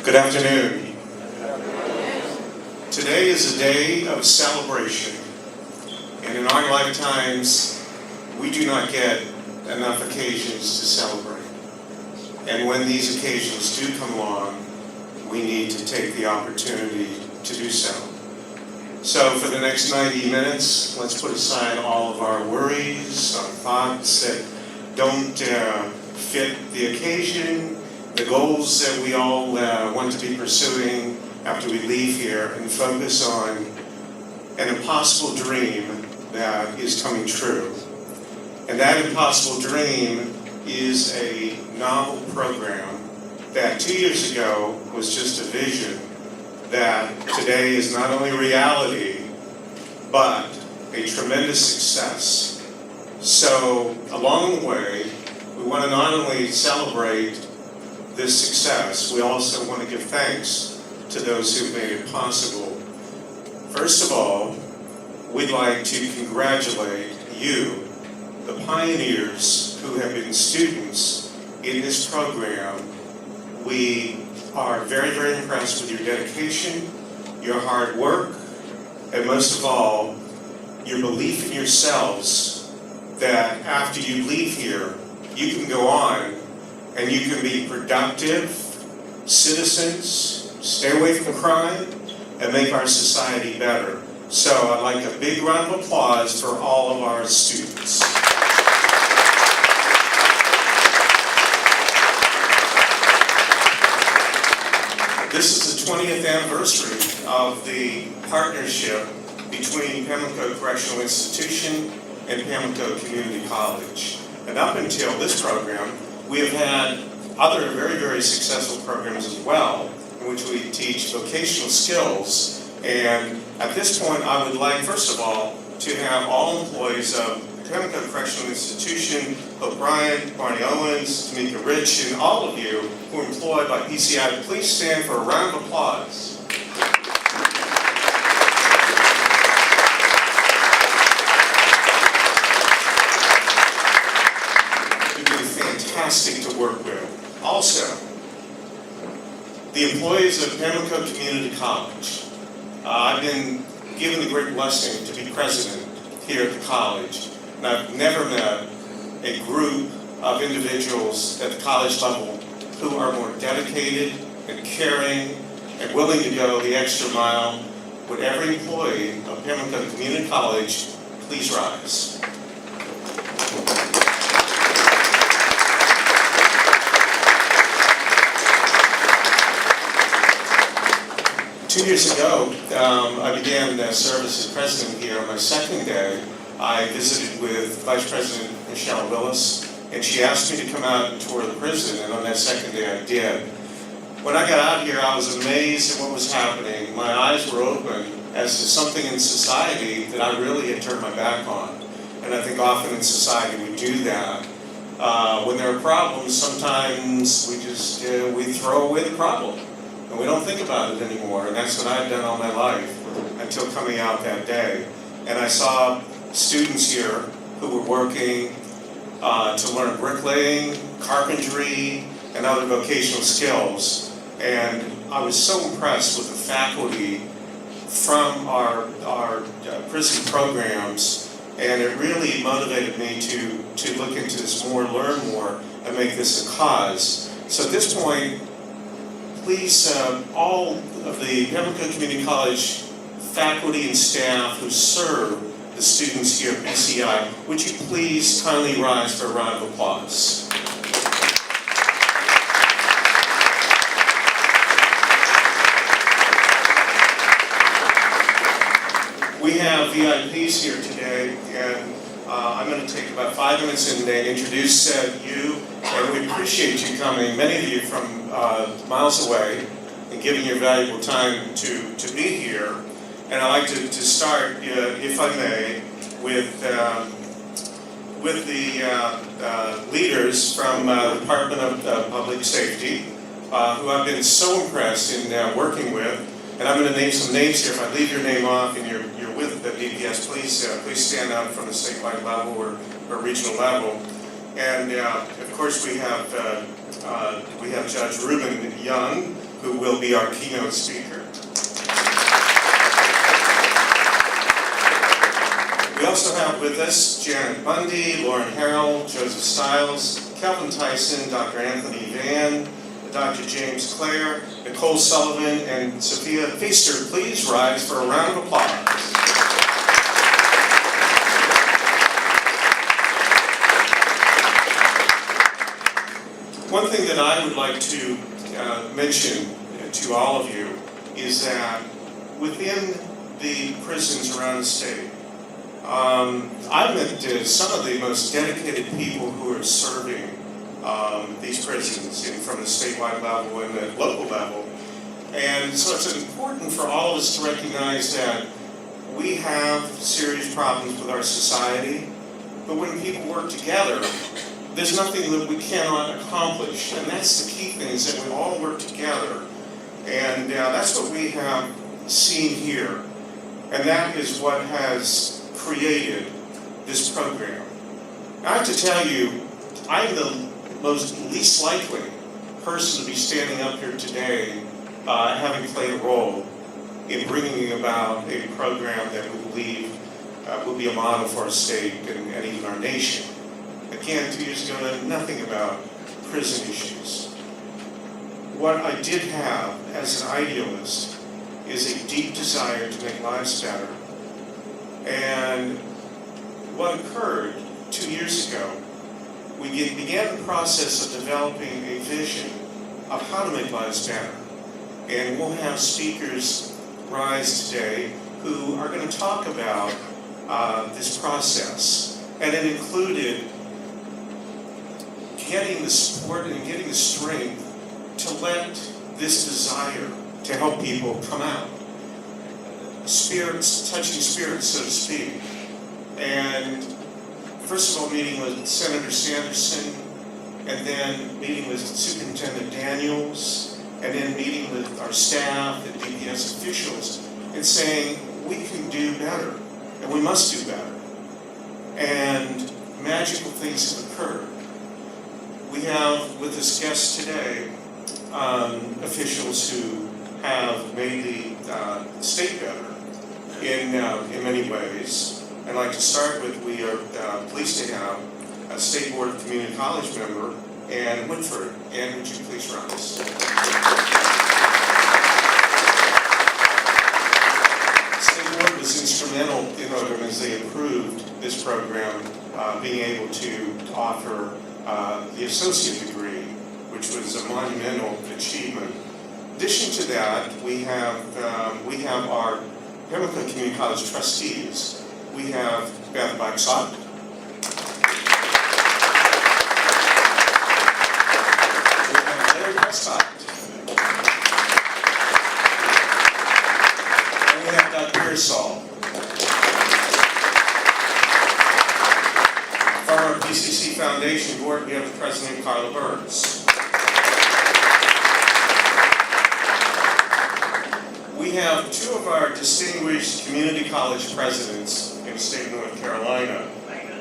Good afternoon. Today is a day of celebration, and in our lifetimes, we do not get enough occasions to celebrate. And when these occasions do come along, we need to take the opportunity to do so. So for the next 90 minutes, let's put aside all of our worries, our thoughts that don't fit the occasion, the goals that we all want to be pursuing after we leave here, and focus on an impossible dream that is coming true. And that impossible dream is a novel program that 2 years ago was just a vision that today is not only reality, but a tremendous success. So along the way, we want to not only celebrate this success, we also want to give thanks to those who made it possible. First of all, we'd like to congratulate you, the pioneers who have been students in this program. We are very, very impressed with your dedication, your hard work, and most of all, your belief in yourselves that after you leave here, you can go on and you can be productive citizens, stay away from crime, and make our society better. So I'd like a big round of applause for all of our students. This is the 20th anniversary of the partnership between Pamlico Correctional Institution and Pamlico Community College. And up until this program, we have had other very, very successful programs as well, in which we teach vocational skills. And at this point, I would like, first of all, to have all employees of Pamlico Correctional Institution, O'Brien, Barney Owens, Tamika Rich, and all of you who are employed by PCI, please stand for a round of applause. You've been fantastic to work with. Also, the employees of Pamlico Community College. I've been given the great blessing to be president here at the college. And I've never met a group of individuals at the college level who are more dedicated and caring and willing to go the extra mile. Would every employee of Pamlico Community College please rise? Two years ago, I began service as president here. On my second day, I visited with Vice President Michelle Willis, and she asked me to come out and tour the prison, and on that second day I did. When I got out here, I was amazed at what was happening. My eyes were open as to something in society that I really had turned my back on. And I think often in society we do that. When there are problems, sometimes we just we throw away the problem, and we don't think about it anymore. And that's what I've done all my life until coming out that day. And I saw students here who were working to learn bricklaying, carpentry, and other vocational skills. And I was so impressed with the faculty from our prison programs, and it really motivated me to look into this more, learn more, and make this a cause. So at this point, please, all of the Pamlico Community College faculty and staff who serve the students here at PCI, would you please kindly rise for a round of applause? We have VIPs here today, and I'm going to take about 5 minutes and introduce you, and we appreciate you coming, many of you from miles away, and giving your valuable time to be here. And I'd like to start, if I may, with the leaders from the Department of Public Safety, who I've been so impressed in working with. And I'm going to name some names here. If I leave your name off and you're with the DPS, please stand up from the statewide level or regional level. And of course we have Judge Reuben Young, who will be our keynote speaker. We also have with us Janet Bundy, Lauren Harrell, Joseph Stiles, Calvin Tyson, Dr. Anthony Van, Dr. James Clare, Nicole Sullivan, and Sophia Feaster. Please rise for a round of applause. One thing that I would like to mention to all of you is that within the prisons around the state, I've met some of the most dedicated people who are serving these prisons from the statewide level and the local level. And so it's important for all of us to recognize that we have serious problems with our society, but when people work together, there's nothing that we cannot accomplish. And that's the key thing, is that we all work together. And that's what we have seen here. And that is what has created this program. I have to tell you, I'm the most least likely person to be standing up here today having played a role in bringing about a program that we believe will be a model for our state and even our nation. Again, 2 years ago, I knew nothing about prison issues. What I did have as an idealist is a deep desire to make lives better. And what occurred 2 years ago, we began the process of developing a vision of how to make lives better. And we'll have speakers rise today who are going to talk about this process. And it included getting the support and getting the strength to let this desire to help people come out. Spirits, touching spirits, so to speak. And first of all, meeting with Senator Sanderson, and then meeting with Superintendent Daniels, and then meeting with our staff and DPS officials, and saying, we can do better, and we must do better. And magical things have occurred. We have with us guests today officials who have made the state better in many ways. I'd like to start with, we are pleased to have a State Board of Community College member, Ann Woodford. Ann, would you please rise? The State Board was instrumental in as they approved this program, being able to offer the associate degree, which was a monumental achievement. In addition to that, we have our Pamlico Community College trustees. We have Beth Baxot. We have Larry Prescott. And we have Doug Pearsall. From our PCC Foundation Board, we have the President, Carla Burns. We have two of our distinguished community college presidents in the state of North Carolina.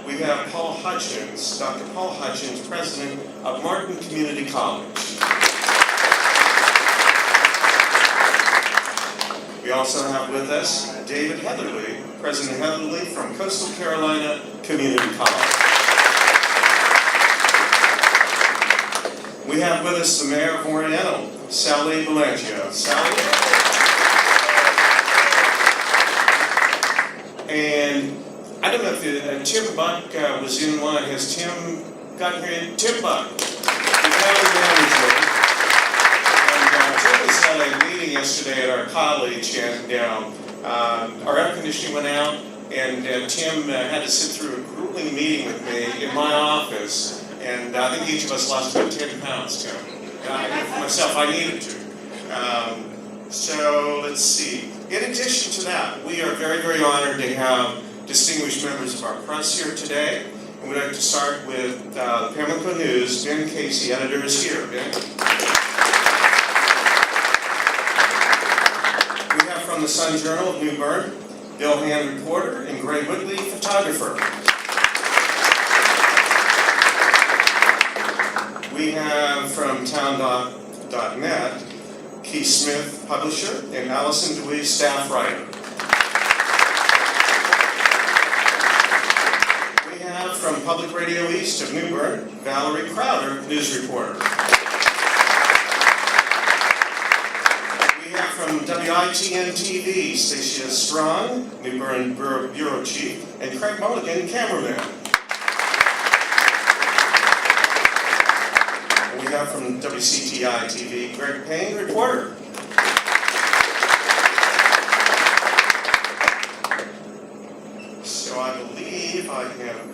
We have Paul Hutchins, Dr. Paul Hutchins, president of Martin Community College. We also have with us David Heatherly, President Heatherly from Coastal Carolina Community College. We have with us the Mayor of Oriental, Sally Bellangio. Sally? And I don't know if Tim Buck was in line. Has Tim gotten here? Tim Buck, the county manager. And Tim was at a meeting yesterday at our college, and our air conditioning went out, and Tim had to sit through a grueling meeting with me in my office. And I think each of us lost about 10 pounds, Tim. Myself, I needed to. So let's see. In addition to that, we are very, very honored to have distinguished members of our press here today. And we'd like to start with Pamlico News. Ben Casey, editor, is here. Ben? We have from the Sun Journal of New Bern, Bill Hand, reporter, and Gray Whitley, photographer. We have from town.net, Keith Smith, publisher, and Allison DeWeese, staff writer. We have from Public Radio East of New Bern, Valerie Crowder, news reporter. We have from WITN-TV, Stacia Strong, New Bern Bureau Chief, and Craig Mulligan, cameraman. We have from WCTI-TV, Greg Payne, reporter. So I believe I have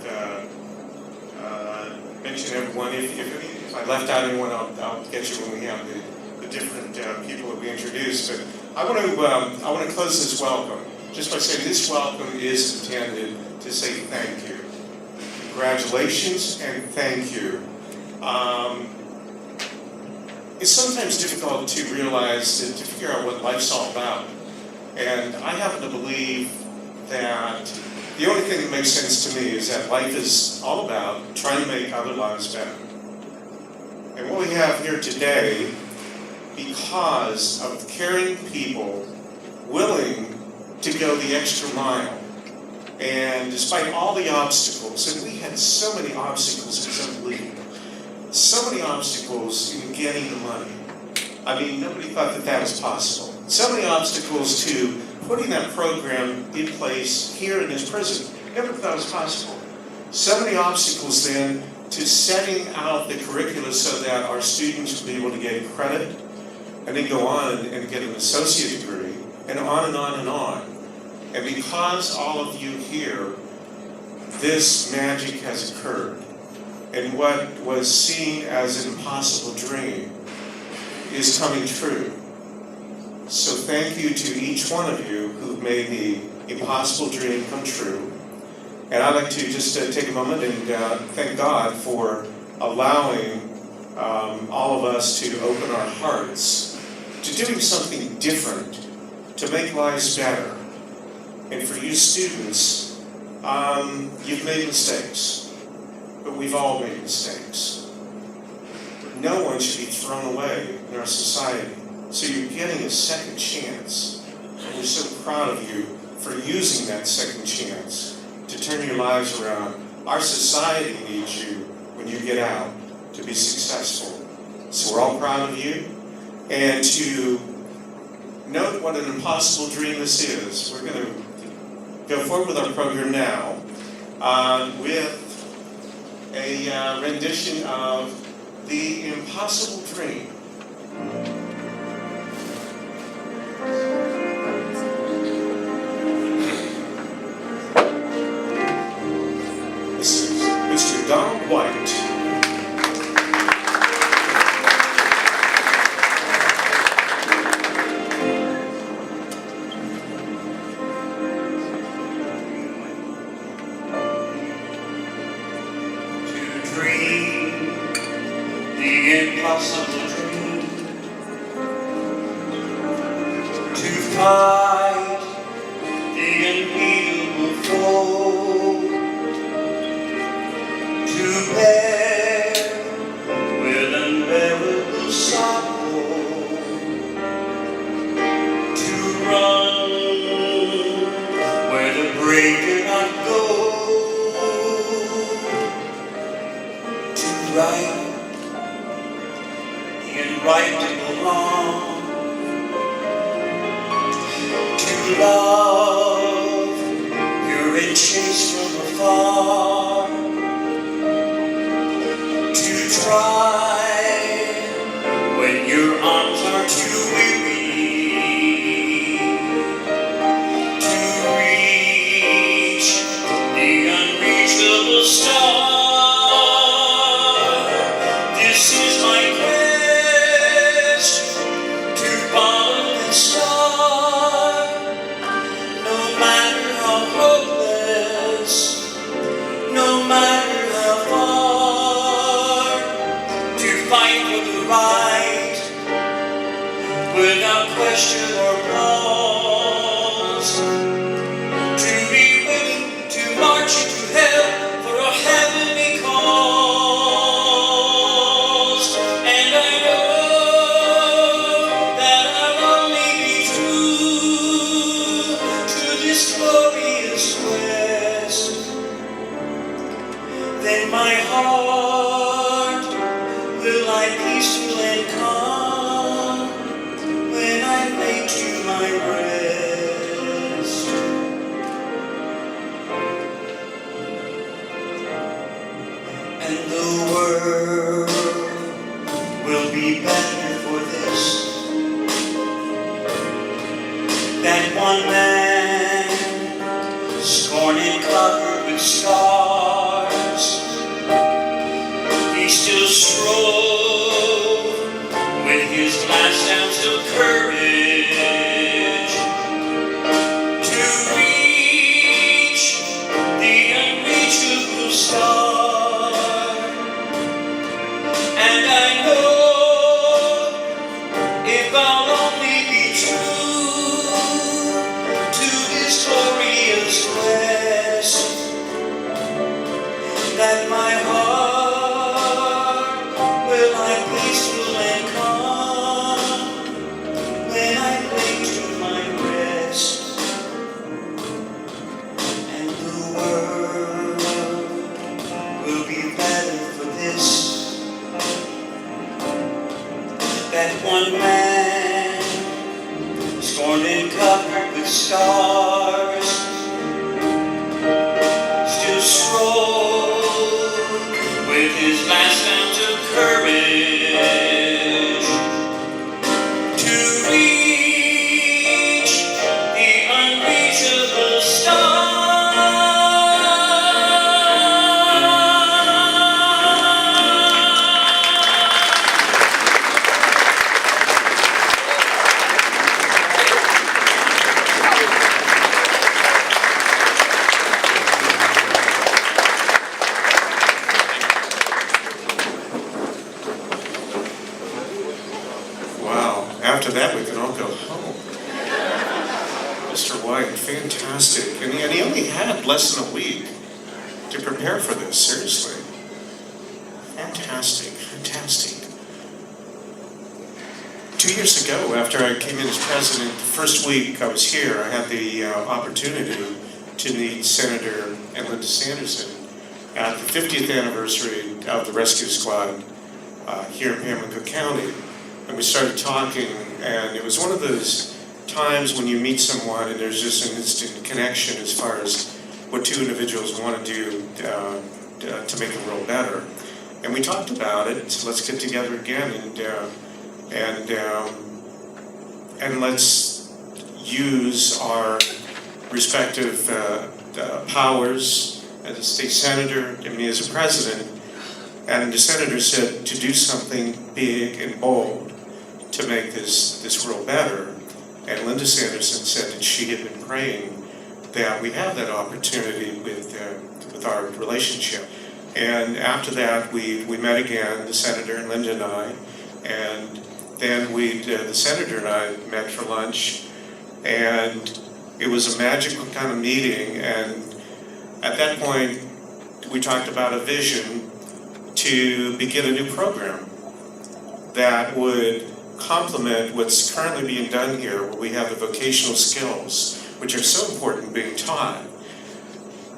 mentioned everyone. If I left out anyone, I'll get you when we have the different people that we introduced. But I want to close this welcome just by saying this welcome is intended to say thank you, congratulations, and thank you. It's sometimes difficult to realize, to figure out what life's all about. And I happen to believe that the only thing that makes sense to me is that life is all about trying to make other lives better. And what we have here today, because of caring people willing to go the extra mile, and despite all the obstacles, and we had so many obstacles, it's unbelievable. So many obstacles in getting the money. I mean, nobody thought that was possible. So many obstacles to putting that program in place here in this prison. Never thought it was possible. So many obstacles then to setting out the curricula so that our students will be able to get credit and then go on and get an associate degree, and on and on and on. And because all of you here, this magic has occurred. And what was seen as an impossible dream is coming true. So thank you to each one of you who've made the impossible dream come true. And I'd like to just take a moment and thank God for allowing all of us to open our hearts to doing something different to make lives better. And for you students, you've made mistakes. But we've all made mistakes. No one should be thrown away in our society. So you're getting a second chance. And we're so proud of you for using that second chance to turn your lives around. Our society needs you when you get out to be successful. So we're all proud of you. And to note what an impossible dream this is, we're going to go forward with our program now with a rendition of The Impossible Dream. This is Mr. Donald White. Impossible dream to fight the unbeatable foe, to bear with unbearable sorrow, to run where the brave cannot go, to write right to belong, to love you're in chase from afar, to try when your arms are too weary, to reach the unreachable star. This is my without question or pause, to be willing to march into hell for a heavenly cause. And I know that I world will be better for this. That one man, scorned and covered with scars, he still strove with his last ounce of courage to reach the unreachable star. And I know if I'll only be true to this glorious quest, that my heart will lie peaceful and calm when I lay to my rest. And the world will be better for this. That one man, scorned and covered with scars, still strove with his last ounce of courage to reach the unreachable star. After that, we can all go home. Mr. White, fantastic. And he only had less than a week to prepare for this, seriously. Fantastic, fantastic. 2 years ago, after I came in as president, the first week I was here, I had the opportunity to meet Senator and Linda Sanderson at the 50th anniversary of the rescue squad here in Pamlico County. And we started talking, and it was one of those times when you meet someone and there's just an instant connection as far as what two individuals want to do to make the world better. And we talked about it, so let's get together again and let's use our respective powers as a state senator and me as a president. And the senator said to do something big and bold to make this world better. And Linda Sanderson said that she had been praying that we have that opportunity with our relationship. And after that, we met again, the senator and Linda and I, and then the senator and I met for lunch, and it was a magical kind of meeting. And at that point, we talked about a vision to begin a new program that would complement what's currently being done here, where we have the vocational skills, which are so important being taught,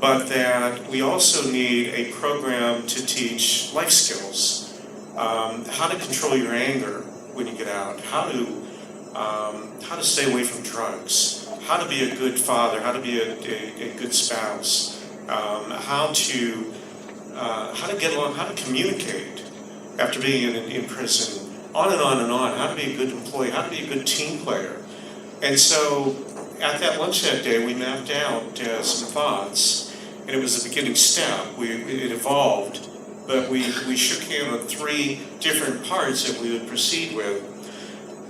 but that we also need a program to teach life skills, how to control your anger when you get out, how to stay away from drugs, how to be a good father, how to be a good spouse, how to get along, how to communicate after being in prison, on and on and on, how to be a good employee, how to be a good team player. And so at that lunch that day, we mapped out some thoughts, and it was the beginning step. It evolved, but we shook hands on 3 different parts that we would proceed with.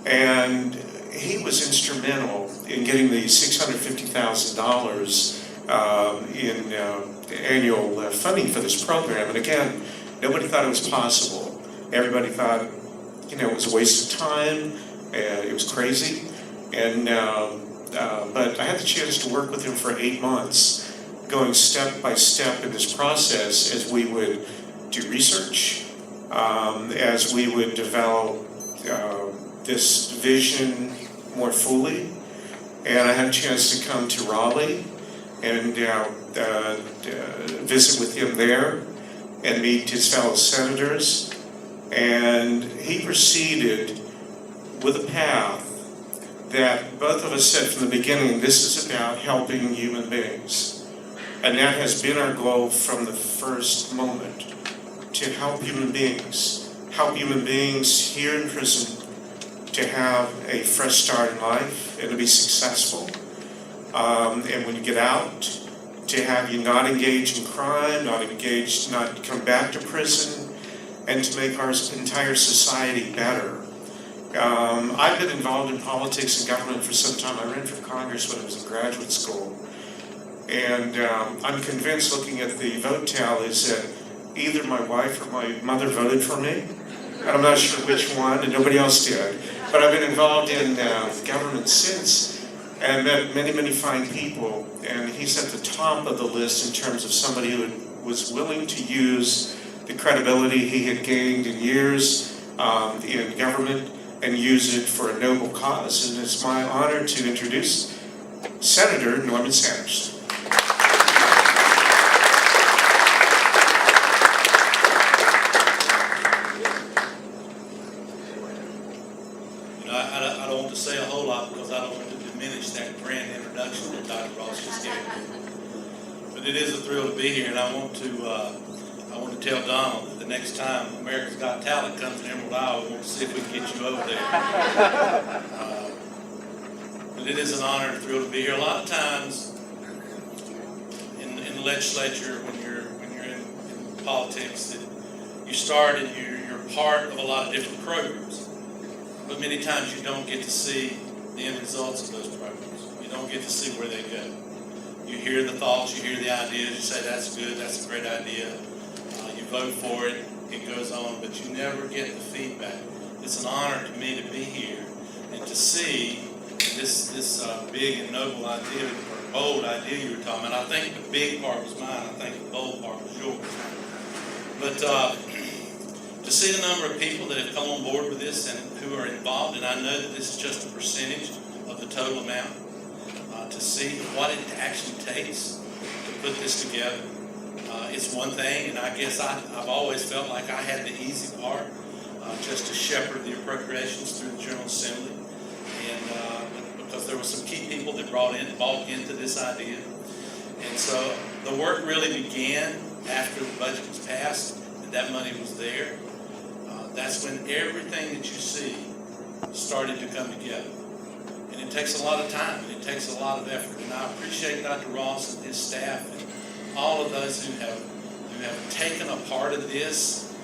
And he was instrumental in getting the $650,000 in annual funding for this program. And again, nobody thought it was possible. Everybody thought, it was a waste of time, it was crazy. And but I had the chance to work with him for 8 months, going step by step in this process as we would do research, as we would develop this vision more fully. And I had a chance to come to Raleigh and visit with him there and meet his fellow senators. And he proceeded with a path that both of us said from the beginning, this is about helping human beings. And that has been our goal from the first moment. to help human beings here in prison to have a fresh start in life and to be successful. And when you get out, to have you not engage in crime, not come back to prison, and to make our entire society better. I've been involved in politics and government for some time. I ran for Congress when I was in graduate school. And I'm convinced, looking at the vote tallies, that either my wife or my mother voted for me. And I'm not sure which one, and nobody else did. But I've been involved in government since, and met many, many fine people. And he's at the top of the list in terms of somebody who was willing to use the credibility he had gained in years in government and use it for a noble cause. And it's my honor to introduce Senator Norman Sanders. I don't want to say a whole lot because I don't want to diminish that grand introduction that Dr. Ross just gave me. But it is a thrill to be here, and I want to tell Donald that the next time America's Got Talent comes in Emerald Isle, we want to see if we can get you over there. But it is an honor and a thrill to be here. A lot of times in the legislature, when you're in politics, that you start and you're part of a lot of different programs. But many times you don't get to see the end results of those programs. You don't get to see where they go. You hear the thoughts, you hear the ideas, you say that's good, that's a great idea. You vote for it, it goes on, but you never get the feedback. It's an honor to me to be here and to see this big and noble idea, or bold idea you were talking about. I think the big part was mine, I think the bold part was yours. But to see the number of people that have come on board with this and who are involved, and I know that this is just a percentage of the total amount, to see what it actually takes to put this together. It's one thing, and I guess I've always felt like I had the easy part, just to shepherd the appropriations through the General Assembly, and because there were some key people that bought into this idea. And so the work really began after the budget was passed, and that money was there. That's when everything that you see started to come together. And it takes a lot of time, and it takes a lot of effort. And I appreciate Dr. Ross and his staff and all of those who have taken a part of this.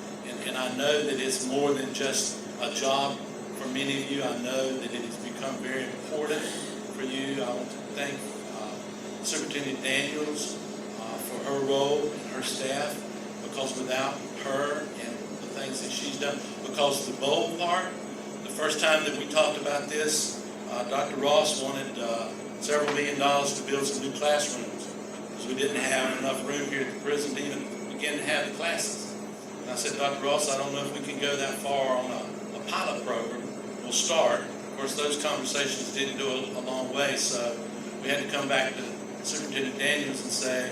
And I know that it's more than just a job for many of you. I know that it has become very important for you. I want to thank Superintendent Daniels for her role and her staff, because without her and the things that she's done, because the bold part, the first time that we talked about this, Dr. Ross wanted several $1 million to build some new classrooms, because we didn't have enough room here at the prison to even begin to have the classes. And I said, Dr. Ross, I don't know if we can go that far on a pilot program. We'll start. Of course, those conversations didn't go a long way, so we had to come back to Superintendent Daniels and say,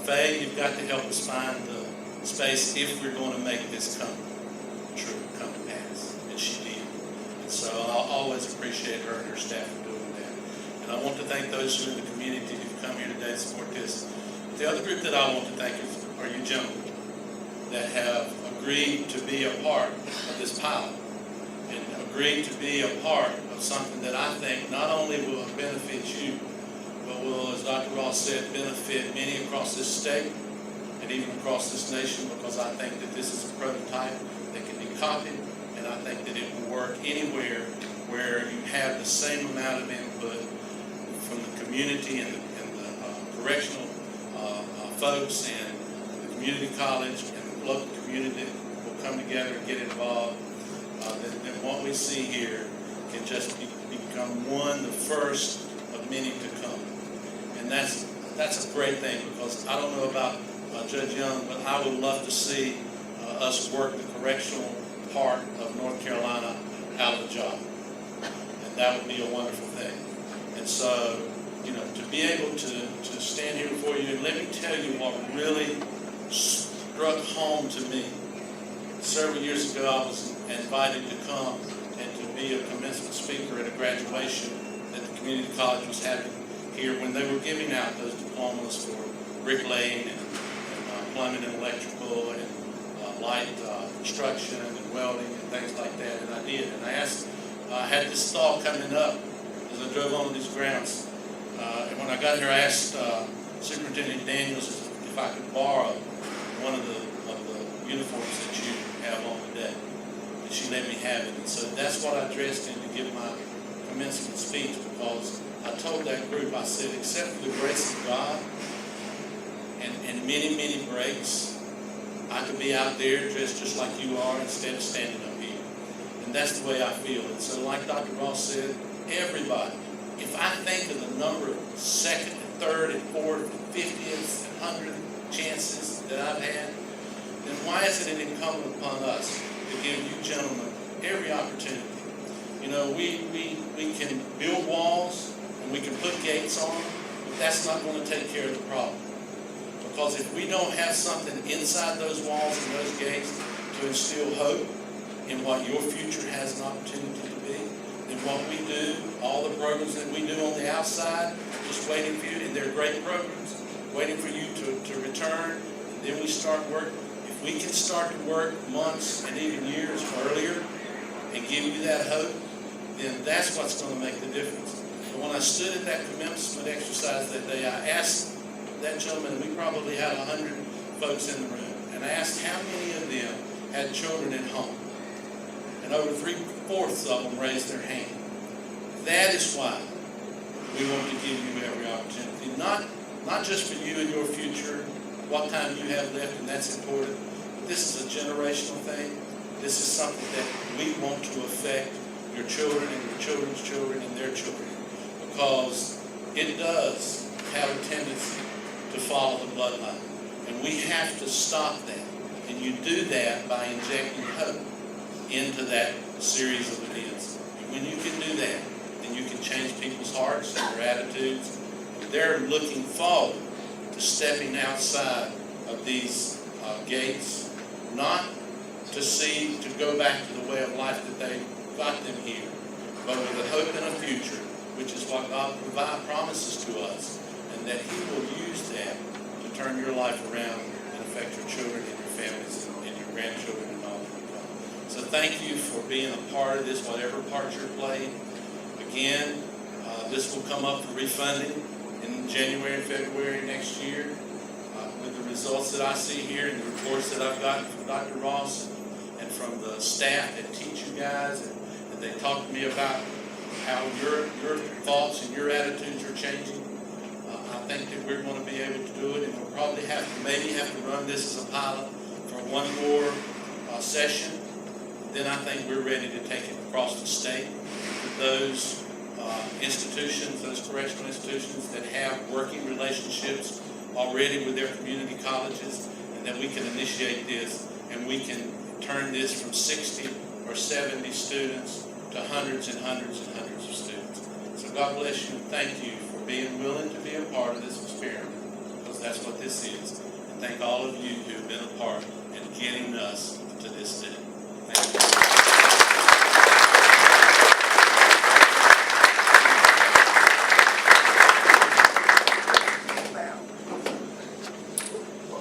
Faye, you've got to help us find the space if we're going to make this come true, come to pass. And she did. And so I'll always appreciate her and her staff for doing that. And I want to thank those who in the community who've come here today to support this. The other group that I want to thank are you gentlemen that have agreed to be a part of this pilot and agreed to be a part of something that I think not only will benefit you, but will, as Dr. Ross said, benefit many across this state and even across this nation, because I think that this is a prototype that can be copied, and I think that it will work anywhere where you have the same amount of input from the community and the correctional folks and the community college and the local community will come together and get involved. Then what we see here can just become the first of many to come. And that's a great thing, because I don't know about Judge Young, but I would love to see us work the correctional part of North Carolina out of a job. And that would be a wonderful thing. And so, to be able to stand here before you, and let me tell you what really struck home to me. Several years ago, I was invited to come and to be a commencement speaker at a graduation that the community college was having here when they were giving out those diplomas for bricklaying and plumbing and electrical and light construction and welding and things like that, and I did. And I had this thought coming up as I drove on these grounds. And when I got here, I asked Superintendent Daniels if I could borrow one of the uniforms that you have on today. And she let me have it. And so that's what I dressed in to give my commencement speech, because I told that group, I said, except for the grace of God and many, many breaks, I could be out there dressed just like you are instead of standing up here. And that's the way I feel. And so like Dr. Ross said, everybody, if I think of the number of second and third and fourth and 50th and 100th chances that I've had, then why is it incumbent upon us to give you gentlemen every opportunity? You know, we can build walls and we can put gates on them, but that's not going to take care of the problem. Because if we don't have something inside those walls and those gates to instill hope in what your future has an opportunity to be, then what we do, all the programs that we do on the outside, just waiting for you, and they're great programs, waiting for you to return, and then we start work. If we can start to work months and even years earlier and give you that hope, then that's what's going to make the difference. But when I stood at that commencement exercise that day, I asked that gentleman, we probably had 100 folks in the room, and I asked how many of them had children at home. And over 3/4 of them raised their hand. That is why we want to give you every opportunity. Not just for you and your future, what time you have left, and that's important. This is a generational thing. This is something that we want to affect your children and your children's children and their children, because it does have a tendency to follow the bloodline. And we have to stop that. And you do that by injecting hope into that series of events. And when you can do that, then you can change people's hearts and their attitudes. They're looking forward to stepping outside of these gates, not to go back to the way of life that they got them here, but with a hope and a future, which is what God promises to us, and that He will use that to turn your life around and affect your children and your families and your grandchildren and all that come. So thank you for being a part of this, whatever part you're playing. Again, this will come up for refunding in January and February next year. With the results that I see here and the reports that I've gotten from Dr. Ross and from the staff that teach you guys, and they talk to me about how your thoughts and your attitudes are changing. I think that we're going to be able to do it, and we'll probably maybe have to run this as a pilot for one more session. Then I think we're ready to take it across the state with those institutions, those correctional institutions that have working relationships already with their community colleges, and that we can initiate this and we can turn this from 60 or 70 students to hundreds and hundreds and hundreds of students. So God bless you, and thank you for being willing to be a part of this experiment, because that's what this is. And thank all of you who have been a part in getting us to this day. Thank you.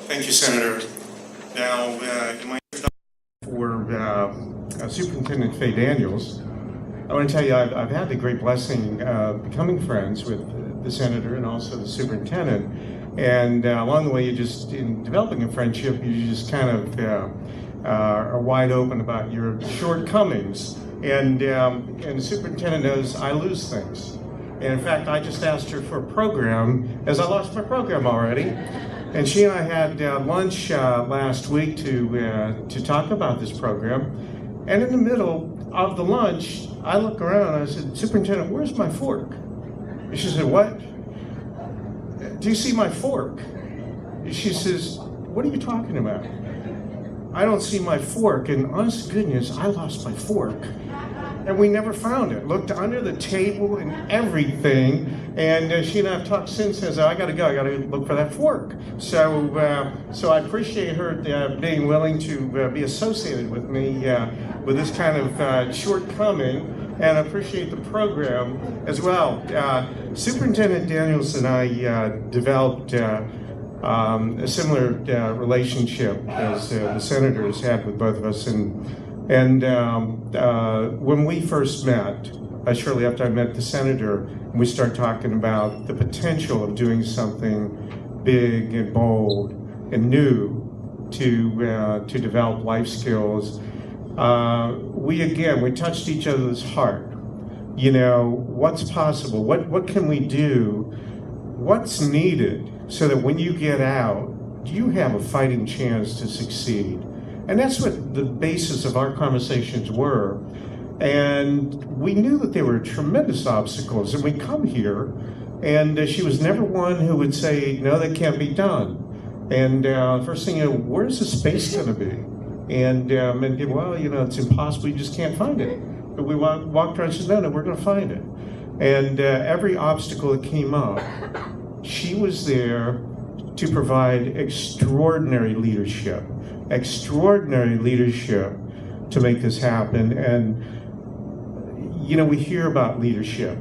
Thank you, Senator. Now, in my for Superintendent Faye Daniels, I want to tell you I've had the great blessing of becoming friends with the Senator and also the Superintendent. And along the way, in developing a friendship, you just kind of are wide open about your shortcomings. And the Superintendent knows I lose things. And in fact, I just asked her for a program, as I lost my program already. And she and I had lunch last week to talk about this program. And in the middle of the lunch, I looked around and I said, Superintendent, where's my fork? And she said, what? Do you see my fork? And she says, what are you talking about? I don't see my fork. And honest to goodness, I lost my fork. And we never found it. Looked under the table and everything. And she and I have talked since and said, I gotta go, I gotta look for that fork. So I appreciate her being willing to be associated with me with this kind of shortcoming, and I appreciate the program as well. Superintendent Daniels and I developed a similar relationship as the senators had with both of us. And when we first met, shortly after I met the senator, we started talking about the potential of doing something big and bold and new to develop life skills. We touched each other's heart. You know, what's possible? What can we do? What's needed so that when you get out, you have a fighting chance to succeed? And that's what the basis of our conversations were. And we knew that there were tremendous obstacles. And we come here, and she was never one who would say, no, that can't be done. And first thing, where's the space going to be? And well, it's impossible. You just can't find it. But we walked around and said, no, we're going to find it. And every obstacle that came up, she was there to provide extraordinary leadership to make this happen. And, we hear about leadership,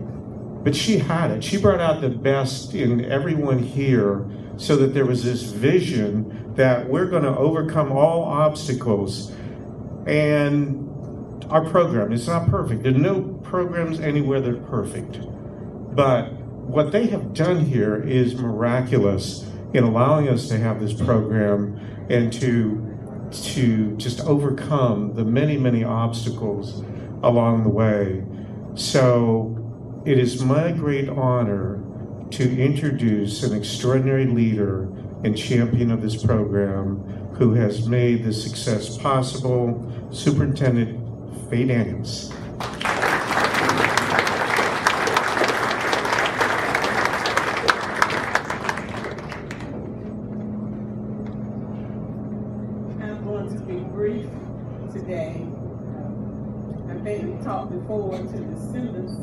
but she had it. She brought out the best in everyone here so that there was this vision that we're going to overcome all obstacles. And our program is not perfect. There are no programs anywhere that are perfect. But what they have done here is miraculous in allowing us to have this program and to just overcome the many, many obstacles along the way. So it is my great honor to introduce an extraordinary leader and champion of this program who has made this success possible, Superintendent Faye Daniels. I'm going to be brief today. I think we talked before to the students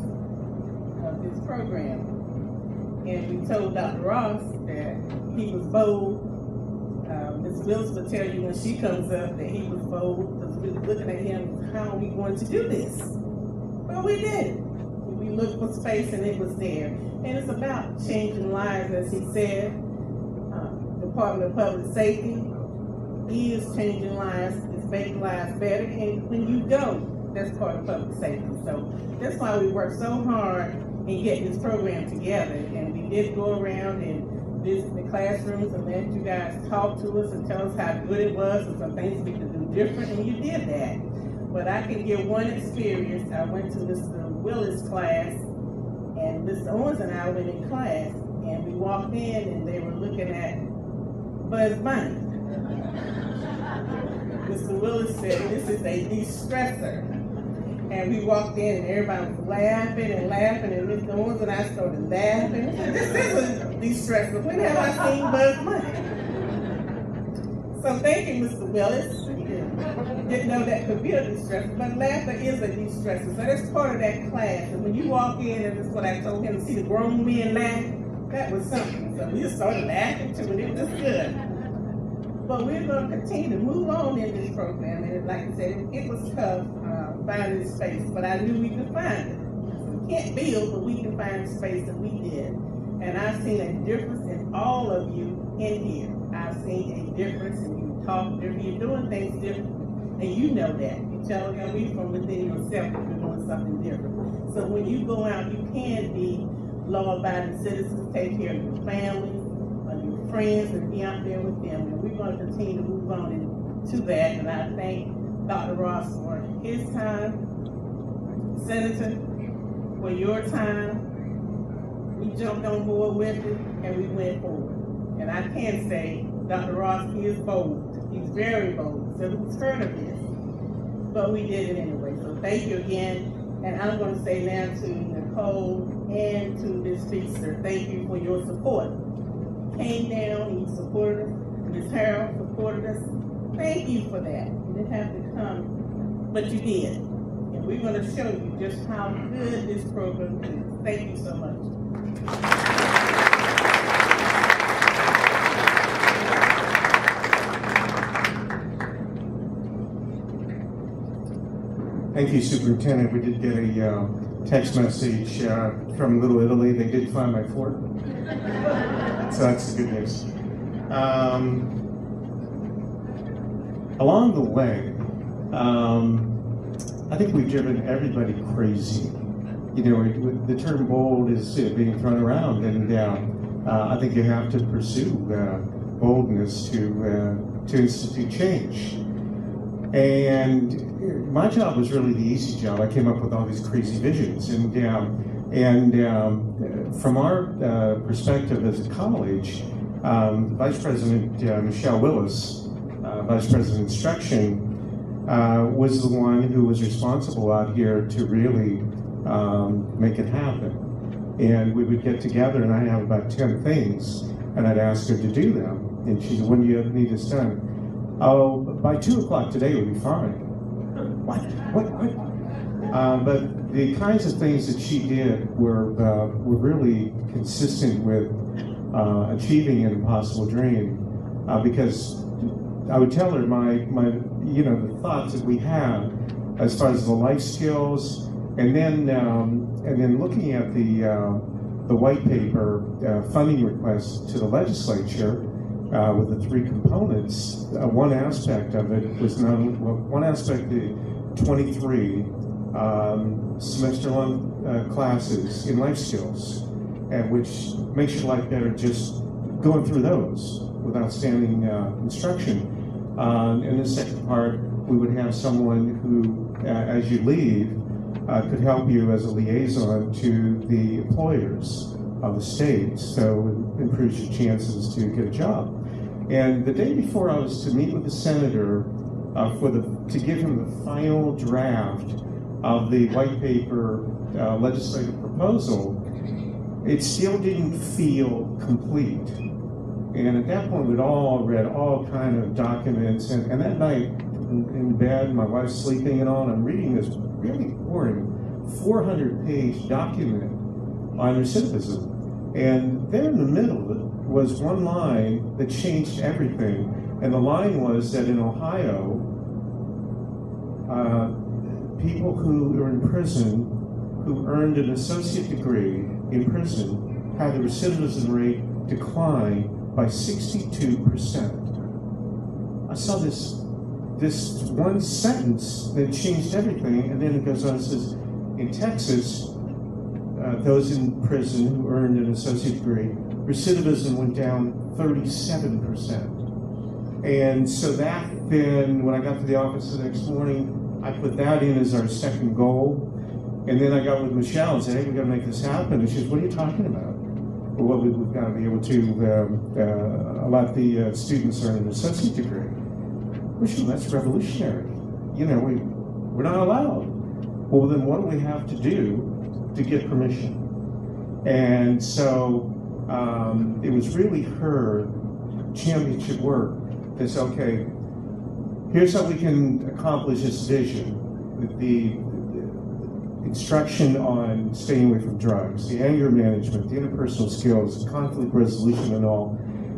of this program, and we told Dr. Ross that he was bold. Ms. Wills will tell you when she comes up that he was bold, because we were looking at him, how are we going to do this? Well, we did it. We looked for space and it was there. And it's about changing lives, as he said. Department of Public Safety is changing lives, it's making lives better, and when you go, that's part of public safety. So that's why we work so hard in getting this program together. And we did go around and visit the classrooms and let you guys talk to us and tell us how good it was and some things we could do different, and you did that. But I can give one experience. I went to Mr. Willis' class, and Mr. Owens and I went in class, and we walked in and they were looking at Buzz Bunny. Mr. Willis said, this is a de-stressor. And we walked in and everybody was laughing and laughing, and Mr. Owens and I started laughing. This is a de-stressor. When have I seen Buzz Bunny? So thank you, Mr. Willis. Didn't know that could be a de-stressor, but laughter is a de-stressor. So that's part of that class. And when you walk in, and that's what I told him, to see the grown men laugh, that was something. So we just started laughing too, and it was good. But we're going to continue to move on in this program. And like I said, it was tough finding space, but I knew we could find it. We can't build, but we can find space, and we did. And I've seen a difference in all of you in here. I've seen a difference, and you talk different, you're doing things differently. And you know that. You tell me from within yourself that you're doing something different. So when you go out, you can be law-abiding citizens, take care of your families, your friends, and be out there with them. And we're going to continue to move on into that. And I thank Dr. Ross for his time, Senator, for your time. We jumped on board with it, and we went forward. And I can say, Dr. Ross, he is bold. He's very bold. So who's heard of this? But we did it anyway. So thank you again. And I'm going to say now to Nicole and to Ms. Feaster, thank you for your support. Came down, you supported us. Ms. Harrell supported us. Thank you for that. You didn't have to come, but you did. And we're going to show you just how good this program is. Thank you so much. Thank you, Superintendent. We did get a text message from Little Italy. They did find my fort. So that's the good news. Along the way, I think we've driven everybody crazy. You know, the term bold is being thrown around, and I think you have to pursue boldness to institute change. And my job was really the easy job. I came up with all these crazy visions, and from our perspective as a college, Vice President Michelle Willis, Vice President of Instruction, was the one who was responsible out here to really make it happen. And we would get together, and I'd have about 10 things, and I'd ask her to do them. And she said, "When do you need this done?" "Oh, by 2 o'clock today will be fine." What? But the kinds of things that she did were really consistent with achieving an impossible dream. Because I would tell her the thoughts that we have as far as the life skills, and then looking at the white paper funding request to the legislature with the 3 components. One aspect of it was one aspect, the 23 semester-long classes in life skills, and which makes your life better just going through those with outstanding instruction. And the second part, we would have someone who, as you leave, could help you as a liaison to the employers of the state, so it improves your chances to get a job. And the day before I was to meet with the senator to give him the final draft of the white paper legislative proposal, it still didn't feel complete. And at that point, we'd all read all kind of documents, and that night in bed, my wife's sleeping and all, and I'm reading this really boring 400-page document on recidivism. And there in the middle was one line that changed everything. And the line was that in Ohio, people who were in prison, who earned an associate degree in prison, had the recidivism rate decline by 62%. I saw this one sentence that changed everything, and then it goes on and says, in Texas, those in prison who earned an associate degree, recidivism went down 37%. And so that then, when I got to the office the next morning, I put that in as our second goal. And then I got with Michelle and said, "Hey, we've got to make this happen." And she says, "What are you talking about?" "Well, we've got to be able to let the students earn an associate degree." "Well, that's revolutionary. You know, we're not allowed." "Well, then what do we have to do to get permission?" And so it was really her championship work that said, "Okay, here's how we can accomplish this vision. The instruction on staying away from drugs, the anger management, the interpersonal skills, conflict resolution and all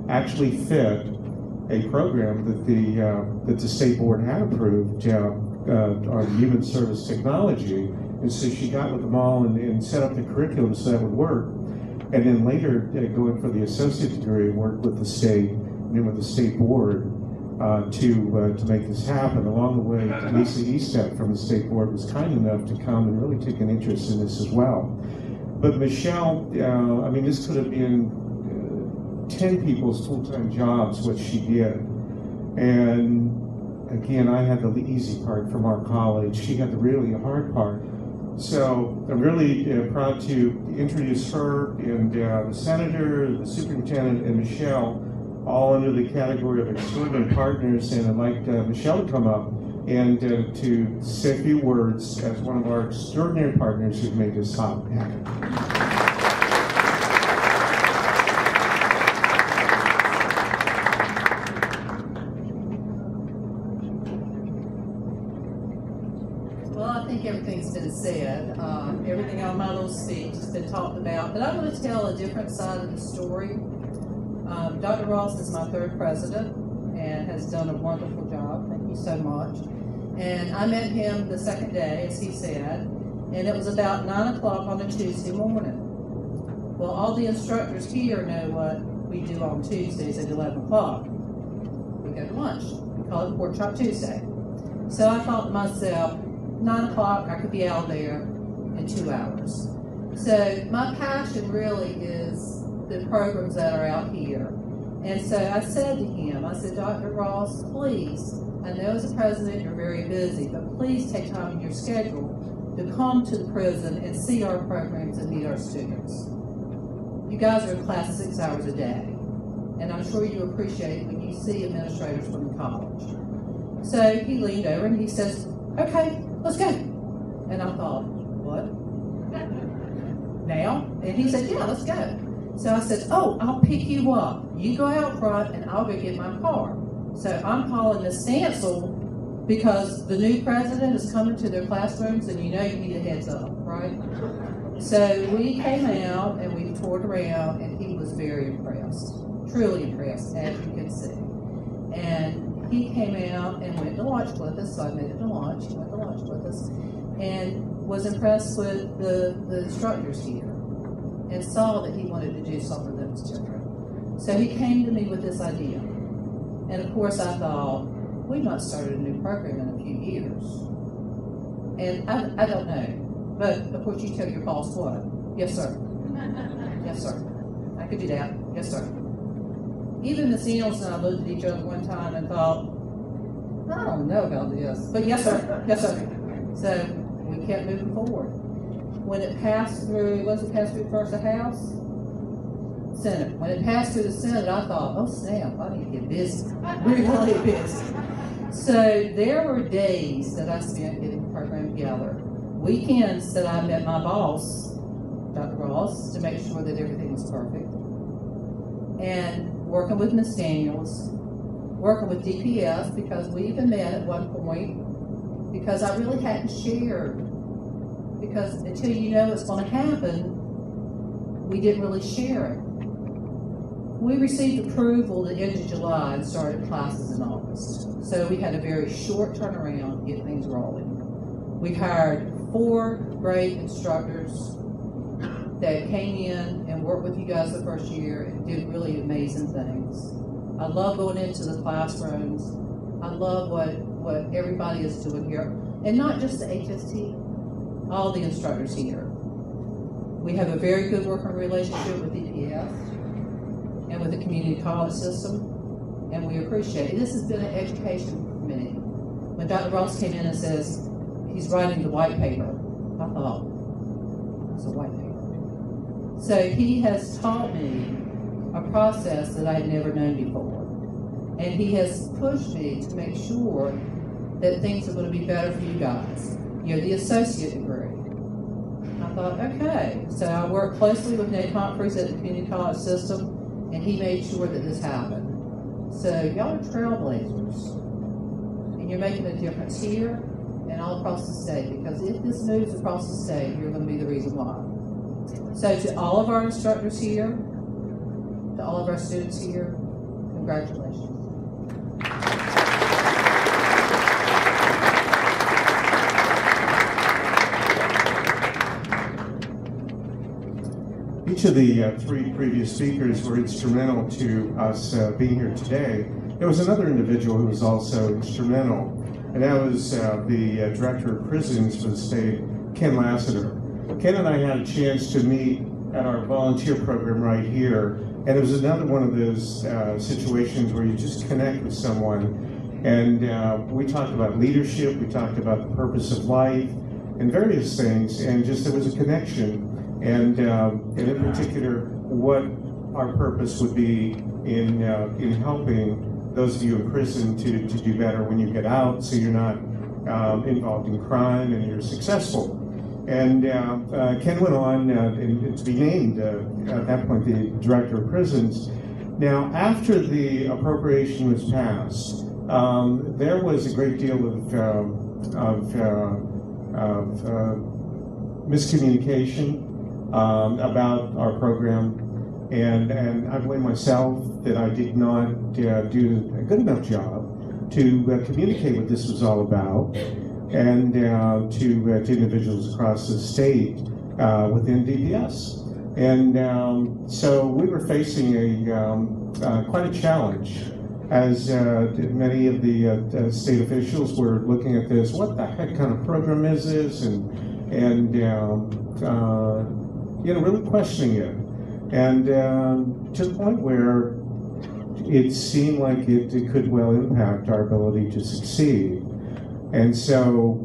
actually fit a program that the state board had approved on human service technology." And so she got with them all and set up the curriculum so that would work. And then later, going for the associate degree, worked with the state and then with the state board to make this happen. Along the way, Lisa Estep from the state board was kind enough to come and really take an interest in this as well. But Michelle, this could have been 10 people's full-time jobs, what she did. And again, I had the easy part from our college. She had the really hard part. So I'm really proud to introduce her and the senator, the superintendent, and Michelle, all under the category of extraordinary partners. And I'd like Michelle to come up and to say a few words as one of our extraordinary partners who've made this happen. Well, I think everything's been said. Everything on my little speech has been talked about, but I'm going to tell a different side of the story. Dr. Ross is my third president and has done a wonderful job. Thank you so much. And I met him the second day, as he said, and it was about 9 o'clock on a Tuesday morning. Well, all the instructors here know what we do on Tuesdays at 11 o'clock. We go to lunch. We call it Pork Chop Tuesday. So I thought to myself, 9 o'clock, I could be out there in 2 hours. So my passion really is the programs that are out here. And so I said to him, I said, Dr. Ross, please, I know as a president you're very busy, but please take time in your schedule to come to the prison and see our programs and meet our students. You guys are in class 6 hours a day, and I'm sure you appreciate when you see administrators from the college. So he leaned over and he says, okay, let's go. And I thought, what? Now? And he said, yeah, let's go. So I said, oh, I'll pick you up. You go out front and I'll go get my car. So I'm calling Miss Stancil because the new president is coming to their classrooms and you know you need a heads up, right? So we came out and we toured around and he was very impressed, truly impressed, as you can see. And he came out and went to lunch with us, so I made it to lunch. He went to lunch with us and was impressed with the instructors here and saw that he wanted to do something that was different. So he came to me with this idea. And of course I thought, we've not started a new program in a few years. And I don't know, but of course you tell your boss what? Yes, sir. Yes, sir. I could do that. Yes, sir. Even Miss Daniels and I looked at each other one time and thought, I don't know about this, but yes, sir. Yes, sir. So we kept moving forward. When it passed through, was it passed through first the House? Senate. When it passed through the Senate, I thought, oh snap, I need to get busy. Really busy. So there were days that I spent getting the program together. Weekends that I met my boss, Dr. Ross, to make sure that everything was perfect. And working with Miss Daniels, working with DPS, because we even met at one point, because I really hadn't shared. Because until you know it's going to happen, we didn't really share it. We received approval at the end of July and started classes in August. So we had a very short turnaround to get things rolling. We hired 4 great instructors that came in and worked with you guys the first year and did really amazing things. I love going into the classrooms. I love what everybody is doing here. And not just the HST, all the instructors here. We have a very good working relationship with DPS and with the community college system, and we appreciate it. This has been an education for me. When Dr. Ross came in and says he's writing the white paper, I thought, it's a white paper. So he has taught me a process that I had never known before. And he has pushed me to make sure that things are going to be better for you guys. You're the associate degree. I thought, okay. So I worked closely with Nate Humphreys at the community college system, and he made sure that this happened. So y'all are trailblazers. And you're making a difference here and all across the state, because if this moves across the state, you're going to be the reason why. So to all of our instructors here, to all of our students here, congratulations. Each of the 3 previous speakers were instrumental to us being here today. There was another individual who was also instrumental, and that was the Director of Prisons for the state, Ken Lassiter. Ken and I had a chance to meet at our volunteer program right here, and it was another one of those situations where you just connect with someone, and we talked about leadership, we talked about the purpose of life, and various things, and just there was a connection. And in particular, what our purpose would be in helping those of you in prison to do better when you get out, so you're not involved in crime and you're successful. And Ken went on to be named, at that point, the Director of Prisons. Now, after the appropriation was passed, there was a great deal of miscommunication about our program, and I blame myself that I did not do a good enough job to communicate what this was all about, and to individuals across the state within DPS. And so we were facing quite a challenge, as many of the state officials were looking at this. What the heck kind of program is this? And really questioning it. And to the point where it seemed like it could well impact our ability to succeed. And so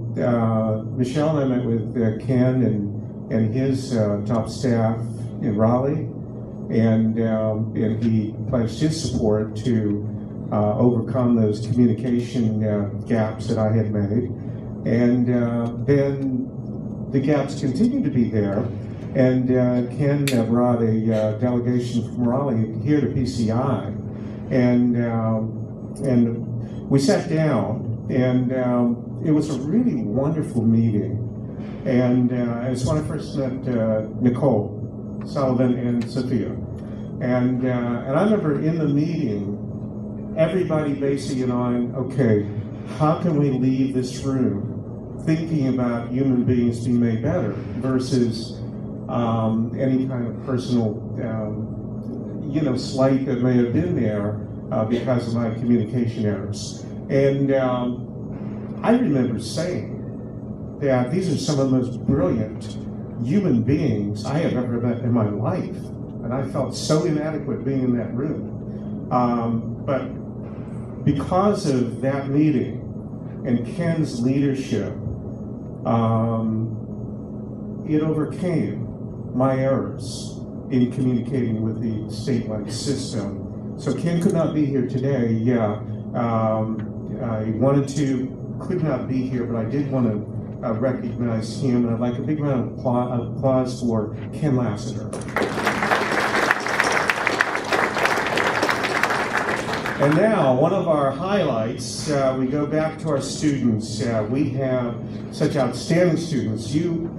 Michelle and I met with Ken and his top staff in Raleigh, and he pledged his support to overcome those communication gaps that I had made. And then the gaps continue to be there. And Ken brought a delegation from Raleigh here to PCI, and we sat down, and it was a really wonderful meeting. And it's when I first met Nicole Sullivan and Sophia, and I remember in the meeting, everybody basing it on, okay, how can we leave this room thinking about human beings being made better versus any kind of personal, slight that may have been there because of my communication errors. And I remember saying that these are some of the most brilliant human beings I have ever met in my life. And I felt so inadequate being in that room. But because of that meeting and Ken's leadership, it overcame my errors in communicating with the statewide system. So Ken could not be here today. Yeah, he wanted to, could not be here, but I did want to recognize him, and I'd like a big round of applause for Ken Lassiter. And now, one of our highlights, we go back to our students. We have such outstanding students. You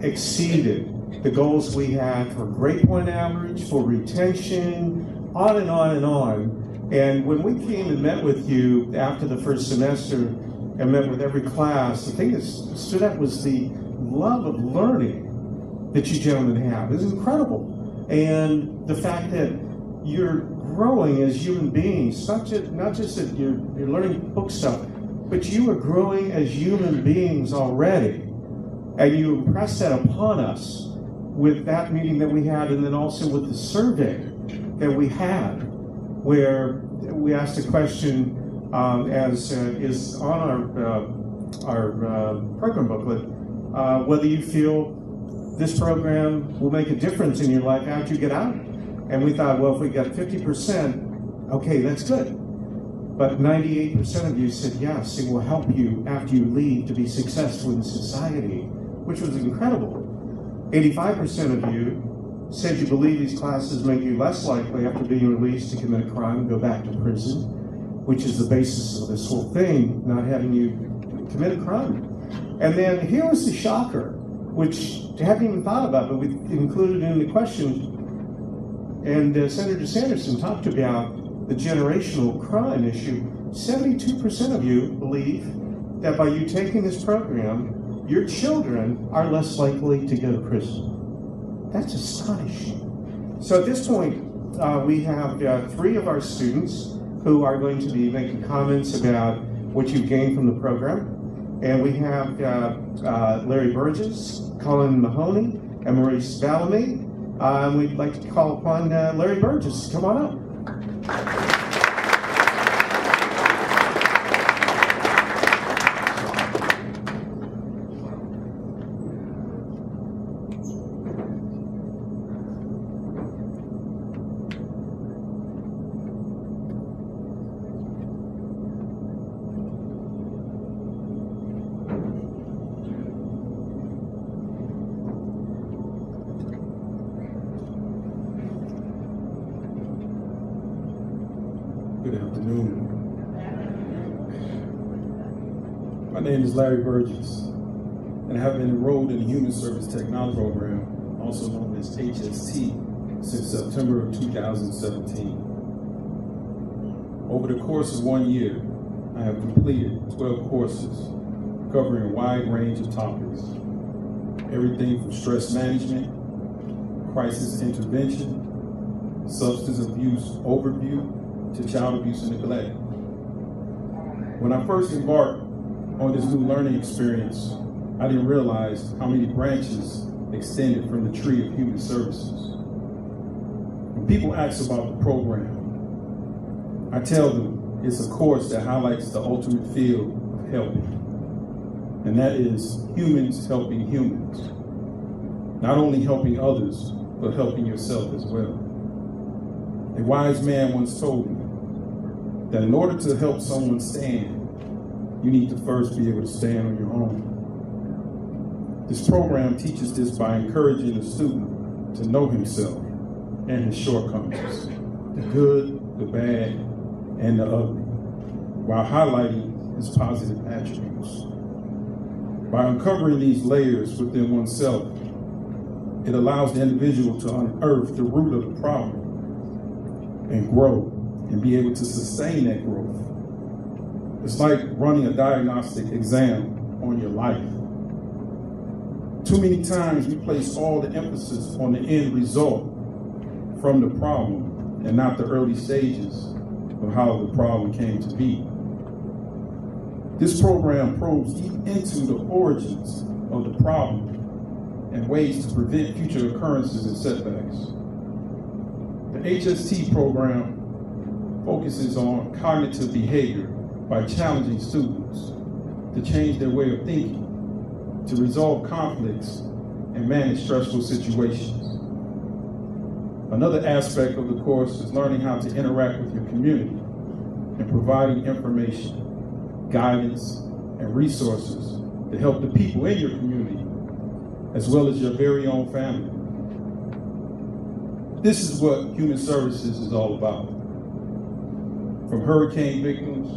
exceeded the goals we had for grade point average, for retention, on and on and on. And when we came and met with you after the first semester and met with every class, the thing that stood out was the love of learning that you gentlemen have. It's incredible. And the fact that you're growing as human beings, not just that you're learning book stuff, but you are growing as human beings already. And you impressed that upon us with that meeting that we had, and then also with the survey that we had, where we asked a question, as is on our program booklet, whether you feel this program will make a difference in your life after you get out. And we thought, well, if we got 50%, okay, that's good. But 98% of you said yes, it will help you after you leave to be successful in society, which was incredible. 85% of you said you believe these classes make you less likely after being released to commit a crime and go back to prison, which is the basis of this whole thing, not having you commit a crime. And then here was the shocker, which I hadn't even thought about, but we included in the question. And Senator Sanderson talked about the generational crime issue. 72% of you believe that by you taking this program, your children are less likely to go to prison. That's astonishing. So at this point, we have 3 of our students who are going to be making comments about what you've gained from the program. And we have Larry Burgess, Colin Mahoney, and Maurice Bellamy. And we'd like to call upon Larry Burgess. Come on up. Good afternoon. My name is Larry Burgess, and I have been enrolled in the Human Service Technology Program, also known as HST, since September of 2017. Over the course of 1 year, I have completed 12 courses covering a wide range of topics, everything from stress management crisis intervention, substance abuse overview, to child abuse and neglect. When I first embarked on this new learning experience, I didn't realize how many branches extended from the tree of human services. When people ask about the program, I tell them it's a course that highlights the ultimate field of helping, and that is humans helping humans. Not only helping others, but helping yourself as well. A wise man once told me that in order to help someone stand, you need to first be able to stand on your own. This program teaches this by encouraging the student to know himself and his shortcomings, the good, the bad, and the ugly, while highlighting his positive attributes. By uncovering these layers within oneself, it allows the individual to unearth the root of the problem and grow and be able to sustain that growth. It's like running a diagnostic exam on your life. Too many times we place all the emphasis on the end result from the problem and not the early stages of how the problem came to be. This program probes deep into the origins of the problem and ways to prevent future occurrences and setbacks. The HST program focuses on cognitive behavior by challenging students to change their way of thinking, to resolve conflicts, and manage stressful situations. Another aspect of the course is learning how to interact with your community and providing information, guidance, and resources to help the people in your community, as well as your very own family. This is what human services is all about. From hurricane victims,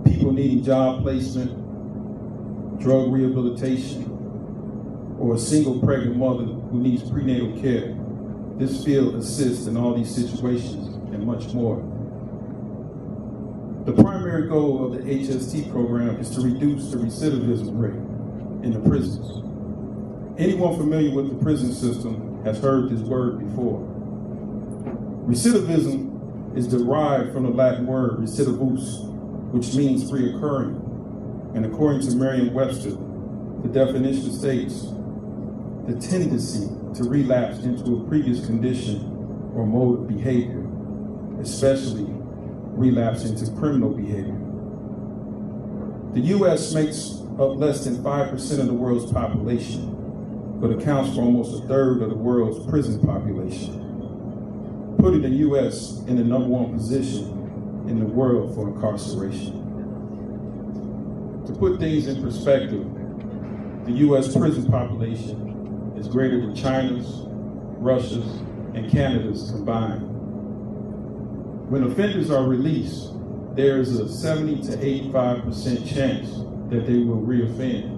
people needing job placement, drug rehabilitation, or a single pregnant mother who needs prenatal care, this field assists in all these situations and much more. The primary goal of the HST program is to reduce the recidivism rate in the prisons. Anyone familiar with the prison system has heard this word before. Recidivism is derived from the Latin word recidivus, which means reoccurring. And according to Merriam-Webster, the definition states, the tendency to relapse into a previous condition or mode of behavior, especially relapse into criminal behavior. The U.S. makes up less than 5% of the world's population, but accounts for almost a third of the world's prison population, putting the U.S. in the #1 position in the world for incarceration. To put things in perspective, the U.S. prison population is greater than China's, Russia's, and Canada's combined. When offenders are released, there is a 70 to 85% chance that they will reoffend.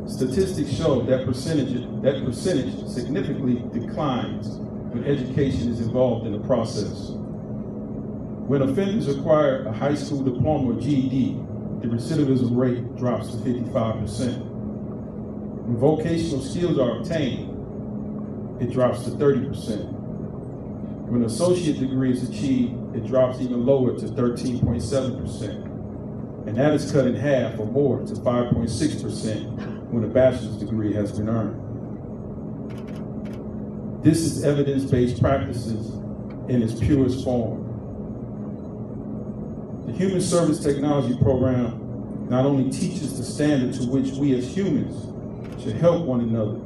Statistics show that percentage significantly declines when education is involved in the process. When offenders acquire a high school diploma or GED, the recidivism rate drops to 55%. When vocational skills are obtained, it drops to 30%. When an associate degree is achieved, it drops even lower to 13.7%. And that is cut in half or more to 5.6% when a bachelor's degree has been earned. This is evidence-based practices in its purest form. The Human Service Technology Program not only teaches the standard to which we as humans should help one another,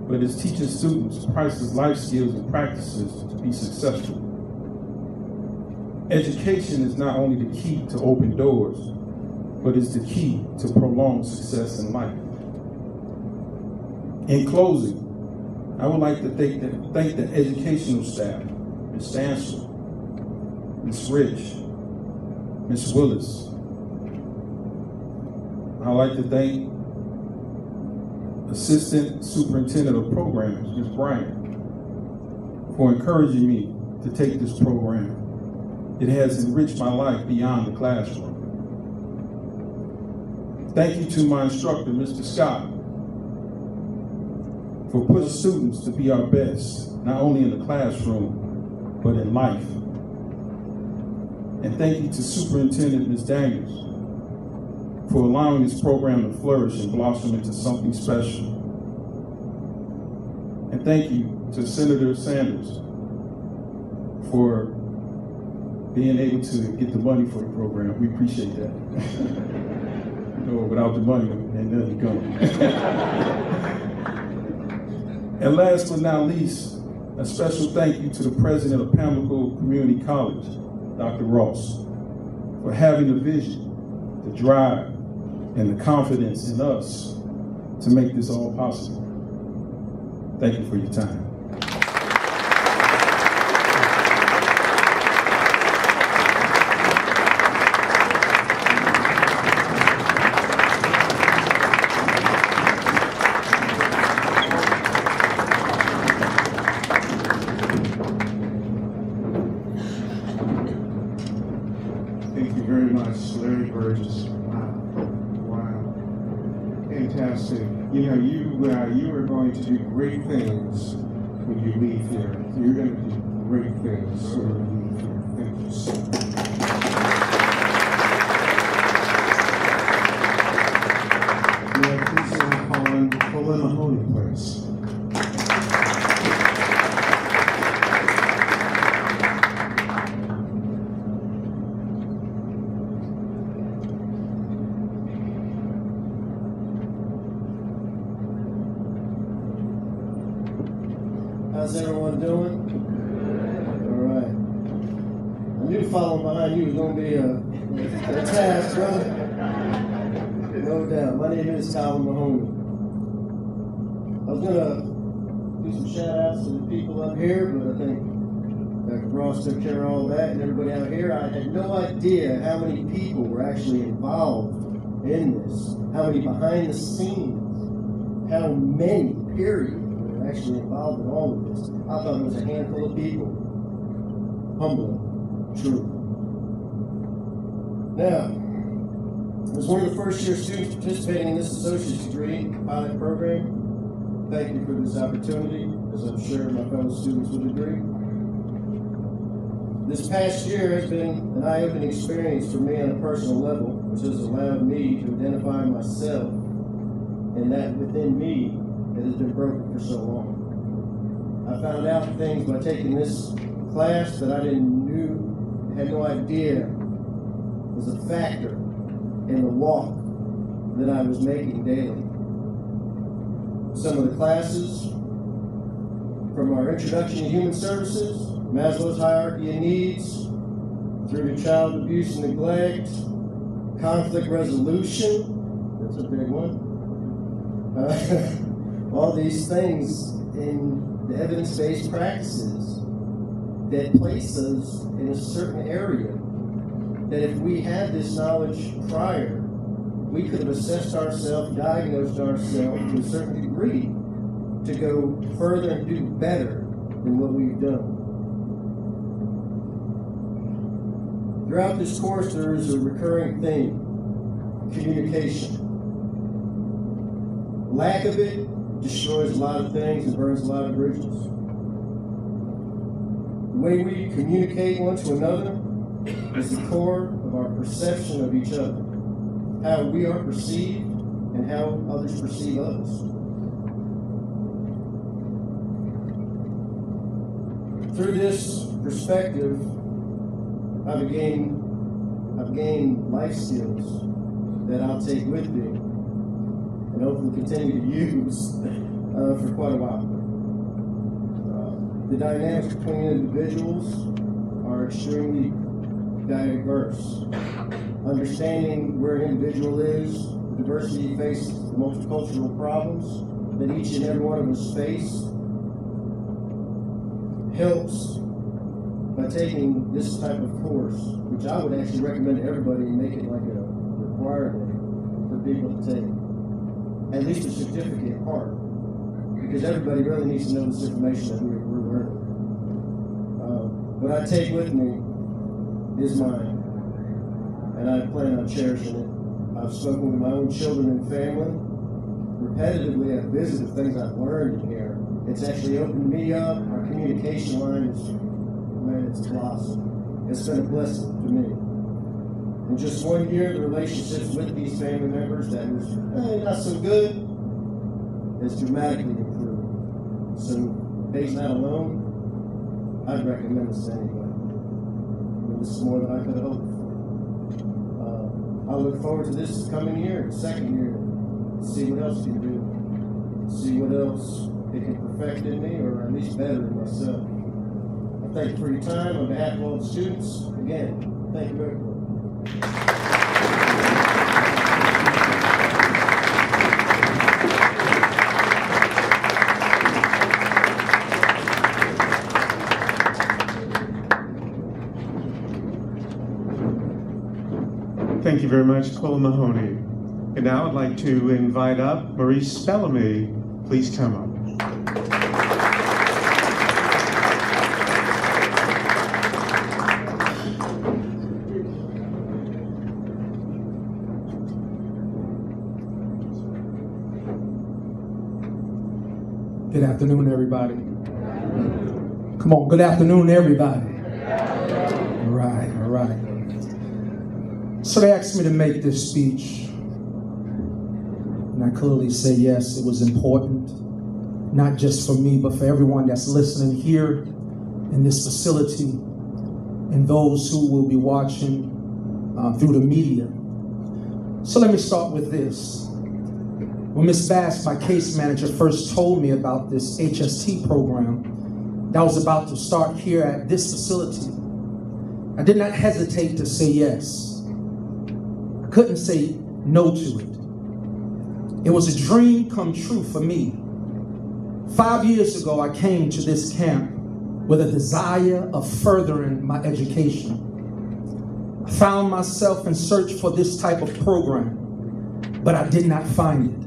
but it is teaching students priceless life skills and practices to be successful. Education is not only the key to open doors, but is the key to prolonged success in life. In closing, I would like to thank the educational staff, Ms. Stansel, Ms. Rich, Ms. Willis. I'd like to thank Assistant Superintendent of Programs, Ms. Bryant, for encouraging me to take this program. It has enriched my life beyond the classroom. Thank you to my instructor, Mr. Scott, for pushing students to be our best, not only in the classroom, but in life. And thank you to Superintendent Ms. Daniels for allowing this program to flourish and blossom into something special. And thank you to Senator Sanders for being able to get the money for the program. We appreciate that. Without the money, ain't nothing coming. And last but not least, a special thank you to the president of Pamlico Community College, Dr. Ross, for having the vision, the drive, and the confidence in us to make this all possible. Thank you for your time. Thank you very much, Larry Burgess. Wow. Fantastic. You know, you are going to do great things when you leave here. You're going to do great things when you leave here. Thank you so much. Yeah, please call in Mahoney, please. How's everyone doing? All right. I knew following behind you was going to be a task, brother. No doubt. My name is Colin Mahoney. I was going to do some shout outs to the people up here, but I think Dr. Ross took care of all that, and everybody out here. I had no idea how many people were actually involved in this, how many behind the scenes, how many, period, actually involved in all of this. I thought it was a handful of people. Humbling, true. Now, as one of the first year students participating in this associate's degree pilot program, thank you for this opportunity, as I'm sure my fellow students would agree. This past year has been an eye-opening experience for me on a personal level, which has allowed me to identify myself and that within me that has been broken for so long. I found out things by taking this class that I had no idea was a factor in the walk that I was making daily. Some of the classes, from our Introduction to Human Services, Maslow's Hierarchy of Needs, through to child abuse and neglect, conflict resolution, that's a big one. All these things in the evidence-based practices that place us in a certain area that if we had this knowledge prior, we could have assessed ourselves, diagnosed ourselves to a certain degree to go further and do better than what we've done. Throughout this course, there is a recurring theme: communication. Lack of it destroys a lot of things and burns a lot of bridges. The way we communicate one to another is the core of our perception of each other, how we are perceived and how others perceive us. Through this perspective, I've gained life skills that I'll take with me and hopefully continue to use for quite a while. The dynamics between individuals are extremely diverse. Understanding where an individual is, the diversity faces, the multicultural problems that each and every one of us face, helps by taking this type of course, which I would actually recommend to everybody and make it like a requirement for people to take. At least a certificate part, because everybody really needs to know this information that we're learning. What I take with me is mine, and I plan on cherishing it. I've spoken with my own children and family, repetitively I've visited the things I've learned in here, it's actually opened me up. Our communication line is, man, it's blossomed. It's been a blessing to me. In just 1 year, the relationships with these family members that was not so good has dramatically improved. So, based that alone, I'd recommend this to anybody. This is more than I could have hoped for. I look forward to this coming year, second year, to see what else it can do, see what else it can perfect in me, or at least better in myself. I thank you for your time. On behalf of all the students, again, thank you very much. Thank you very much, Cole Mahoney. And now I'd like to invite up Maurice Bellamy. Please come up. Good afternoon, everybody. Come on, good afternoon, everybody. All right. So they asked me to make this speech, and I clearly say yes, it was important, not just for me, but for everyone that's listening here in this facility, and those who will be watching through the media. So let me start with this. When Ms. Bass, my case manager, first told me about this HST program that was about to start here at this facility, I did not hesitate to say yes. I couldn't say no to it. It was a dream come true for me. 5 years ago, I came to this camp with a desire of furthering my education. I found myself in search for this type of program, but I did not find it.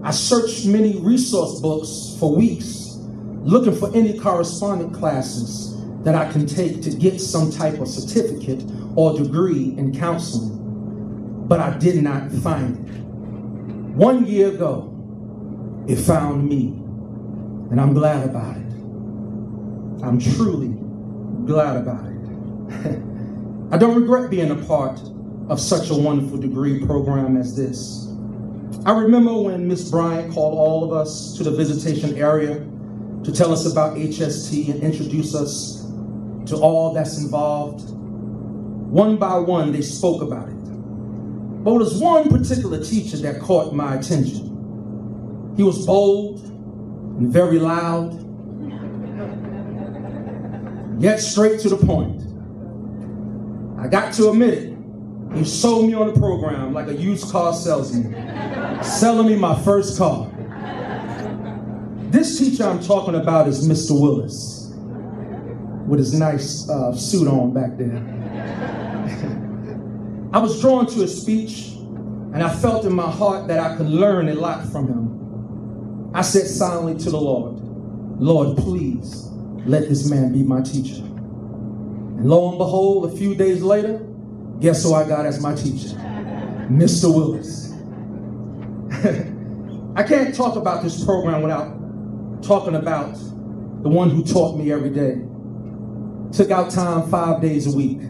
I searched many resource books for weeks, looking for any correspondence classes that I can take to get some type of certificate or degree in counseling, but I did not find it. 1 year ago, it found me, and I'm glad about it. I'm truly glad about it. I don't regret being a part of such a wonderful degree program as this. I remember when Ms. Bryant called all of us to the visitation area to tell us about HST and introduce us to all that's involved. One by one, they spoke about it. But there was one particular teacher that caught my attention. He was bold and very loud, yet straight to the point. I got to admit it, he sold me on the program like a used car salesman, selling me my first car. This teacher I'm talking about is Mr. Willis, with his nice suit on back there. I was drawn to his speech, and I felt in my heart that I could learn a lot from him. I said silently to the Lord, Lord, please let this man be my teacher. And lo and behold, a few days later, guess who I got as my teacher? Mr. Willis. I can't talk about this program without talking about the one who taught me every day. Took out time 5 days a week.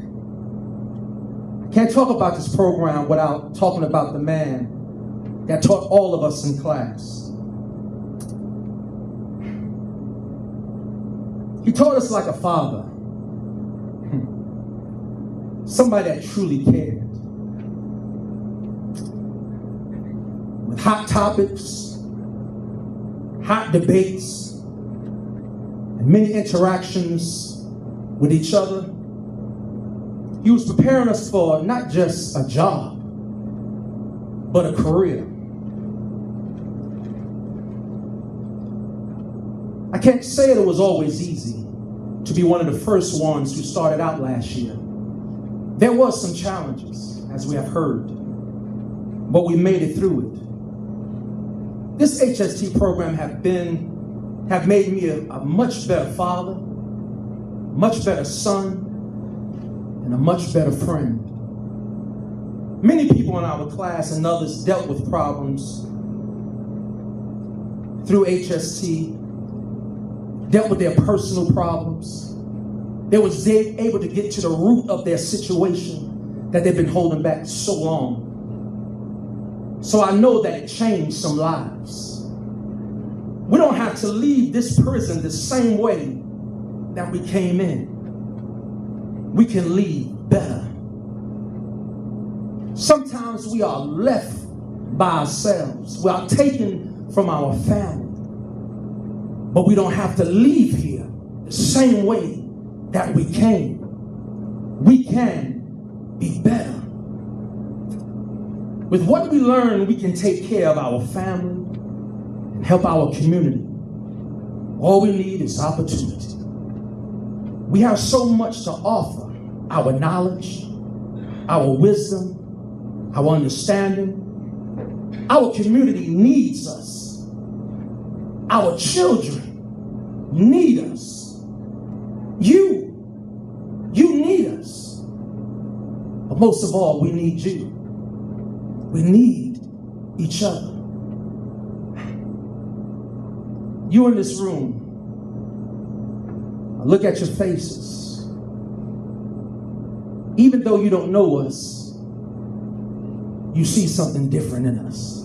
Can't talk about this program without talking about the man that taught all of us in class. He taught us like a father. Somebody that truly cared. With hot topics, hot debates, and many interactions with each other, he was preparing us for not just a job, but a career. I can't say that it was always easy to be one of the first ones who started out last year. There was some challenges, as we have heard, but we made it through it. This HST program have made me a much better father, much better son, and a much better friend. Many people in our class and others dealt with problems through HST, dealt with their personal problems. They was able to get to the root of their situation that they've been holding back so long. So I know that it changed some lives. We don't have to leave this prison the same way that we came in. We can leave better. Sometimes we are left by ourselves. We are taken from our family. But we don't have to leave here the same way that we came. We can be better. With what we learn, we can take care of our family and help our community. All we need is opportunity. We have so much to offer. Our knowledge, our wisdom, our understanding. Our community needs us. Our children need us. You need us. But most of all, we need you. We need each other. You in this room, look at your faces. Even though you don't know us, you see something different in us.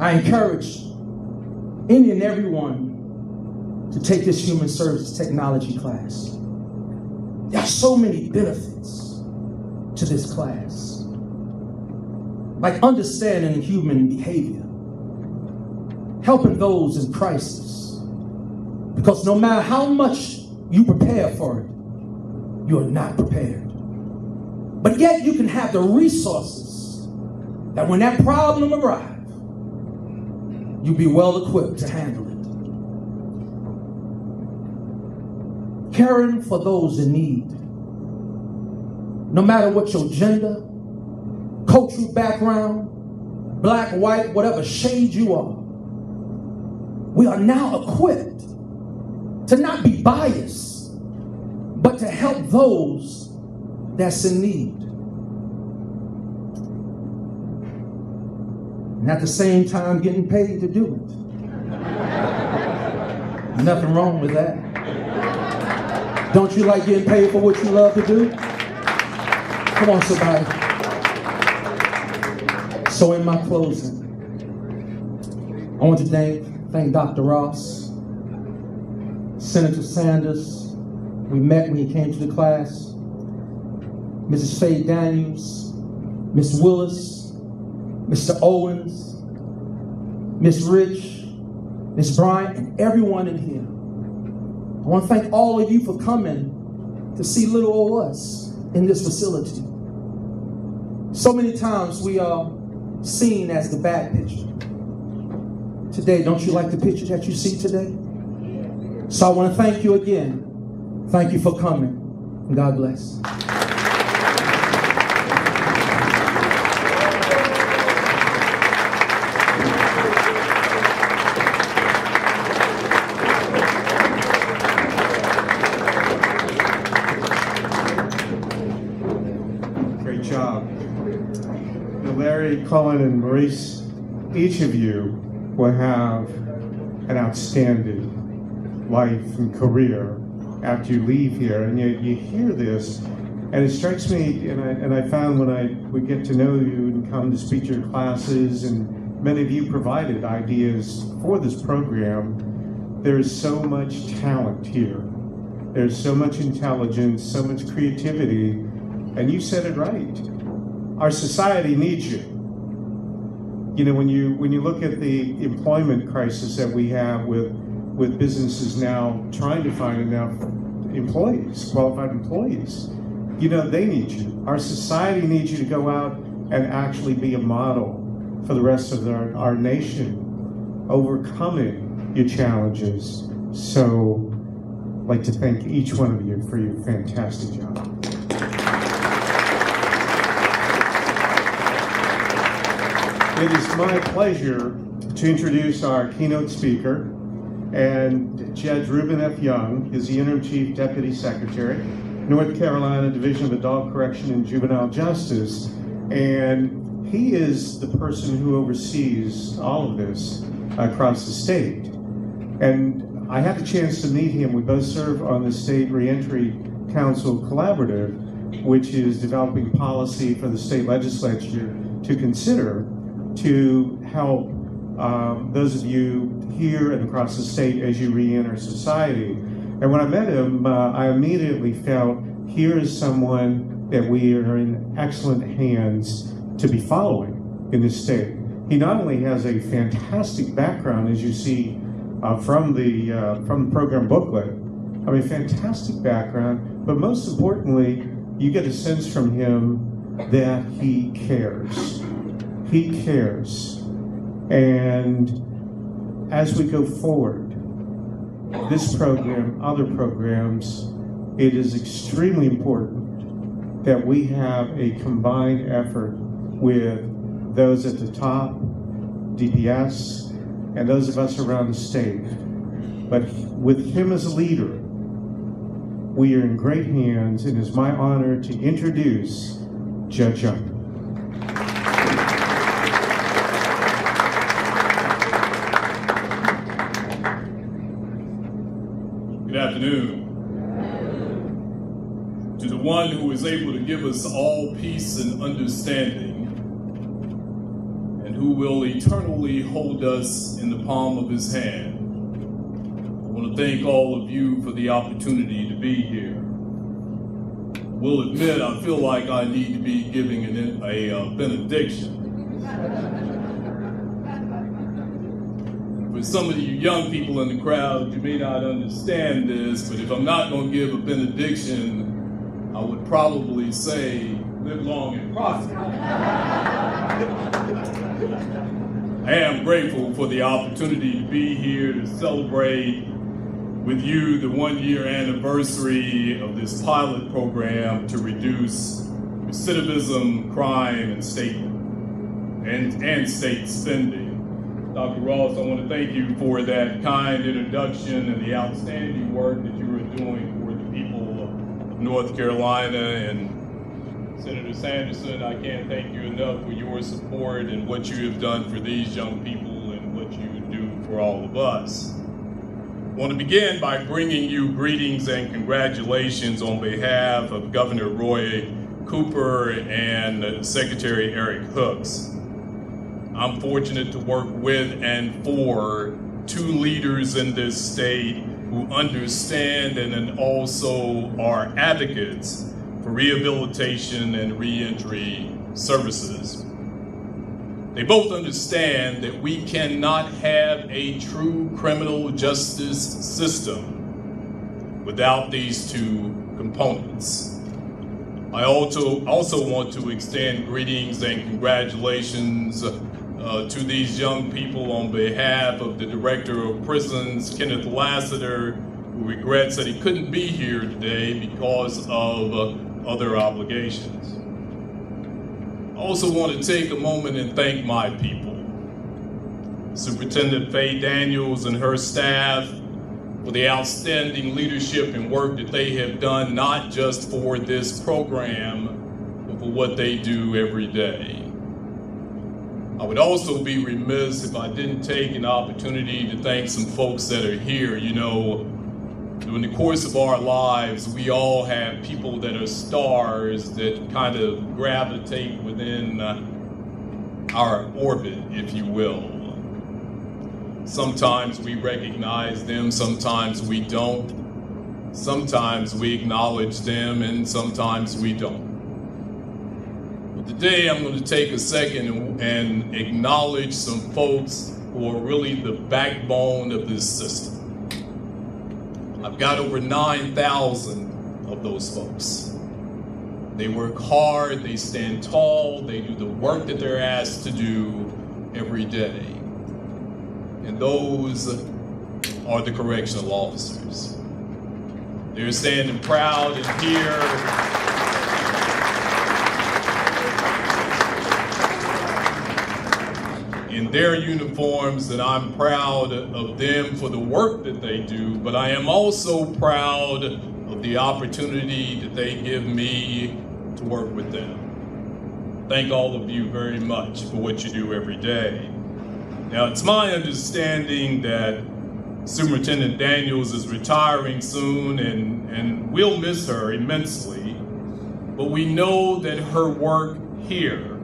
I encourage any and everyone to take this human services technology class. There are so many benefits to this class. Like understanding human behavior, helping those in crisis. Because no matter how much you prepare for it, you are not prepared. But yet you can have the resources that when that problem arrives, you'll be well equipped to handle it. Caring for those in need. No matter what your gender, cultural background, black, white, whatever shade you are, we are now equipped to not be biased, but to help those that's in need. And at the same time, getting paid to do it. Nothing wrong with that. Don't you like getting paid for what you love to do? Come on, somebody. So in my closing, I want to thank Dr. Ross, Senator Sanders. We met when he came to the class. Mrs. Faye Daniels, Ms. Willis, Mr. Owens, Ms. Rich, Ms. Bryant, and everyone in here. I want to thank all of you for coming to see little old us in this facility. So many times we are seen as the bad picture. Today, don't you like the picture that you see today? So I want to thank you again. Thank you for coming. And God bless. Great job. Larry, Cullen, and Maurice, each of you will have an outstanding life and career after you leave here. And you hear this, and it strikes me, and I found when I would get to know you and come to speak to your classes, and many of you provided ideas for this program, there's so much talent here. There's so much intelligence, so much creativity, and you said it right. Our society needs you. You know, when you look at the employment crisis that we have with businesses now trying to find enough employees, qualified employees, you know, they need you. Our society needs you to go out and actually be a model for the rest of our nation, overcoming your challenges. So I'd like to thank each one of you for your fantastic job. It is my pleasure to introduce our keynote speaker, and Judge Reuben F. Young is the Interim Chief Deputy Secretary, North Carolina Division of Adult Correction and Juvenile Justice, and he is the person who oversees all of this across the state. And I had the chance to meet him. We both serve on the State Reentry Council Collaborative, which is developing policy for the state legislature to consider to help those of you here and across the state as you re-enter society. And when I met him, I immediately felt here is someone that we are in excellent hands to be following in this state. He not only has a fantastic background, as you see from the program booklet, I mean, fantastic background, but most importantly, you get a sense from him that he cares. He cares. And as we go forward, this program, other programs, it is extremely important that we have a combined effort with those at the top, DPS, and those of us around the state. But with him as a leader, we are in great hands, and it's my honor to introduce Judge Young. Good afternoon. To the one who is able to give us all peace and understanding, and who will eternally hold us in the palm of his hand, I want to thank all of you for the opportunity to be here. I will admit, I feel like I need to be giving a benediction. For some of you young people in the crowd, you may not understand this, but if I'm not going to give a benediction, I would probably say, live long and prosper. I am grateful for the opportunity to be here to celebrate with you the 1-year anniversary of this pilot program to reduce recidivism, crime, and state spending. Dr. Ross, I want to thank you for that kind introduction and the outstanding work that you are doing for the people of North Carolina. And Senator Sanderson, I can't thank you enough for your support and what you have done for these young people and what you do for all of us. I want to begin by bringing you greetings and congratulations on behalf of Governor Roy Cooper and Secretary Eric Hooks. I'm fortunate to work with and for two leaders in this state who understand and also are advocates for rehabilitation and reentry services. They both understand that we cannot have a true criminal justice system without these two components. I also want to extend greetings and congratulations to these young people on behalf of the Director of Prisons, Kenneth Lassiter, who regrets that he couldn't be here today because of other obligations. I also want to take a moment and thank my people, Superintendent Faye Daniels and her staff, for the outstanding leadership and work that they have done, not just for this program, but for what they do every day. I would also be remiss if I didn't take an opportunity to thank some folks that are here. You know, during the course of our lives, we all have people that are stars that kind of gravitate within our orbit, if you will. Sometimes we recognize them, sometimes we don't. Sometimes we acknowledge them, and sometimes we don't. But today I'm going to take a second and acknowledge some folks who are really the backbone of this system. I've got over 9,000 of those folks. They work hard, they stand tall, they do the work that they're asked to do every day. And those are the correctional officers. They're standing proud and here in their uniforms, and I'm proud of them for the work that they do, but I am also proud of the opportunity that they give me to work with them. thank all of you very much for what you do every day. Now, it's my understanding that Superintendent Daniels is retiring soon, and we'll miss her immensely, but we know that her work here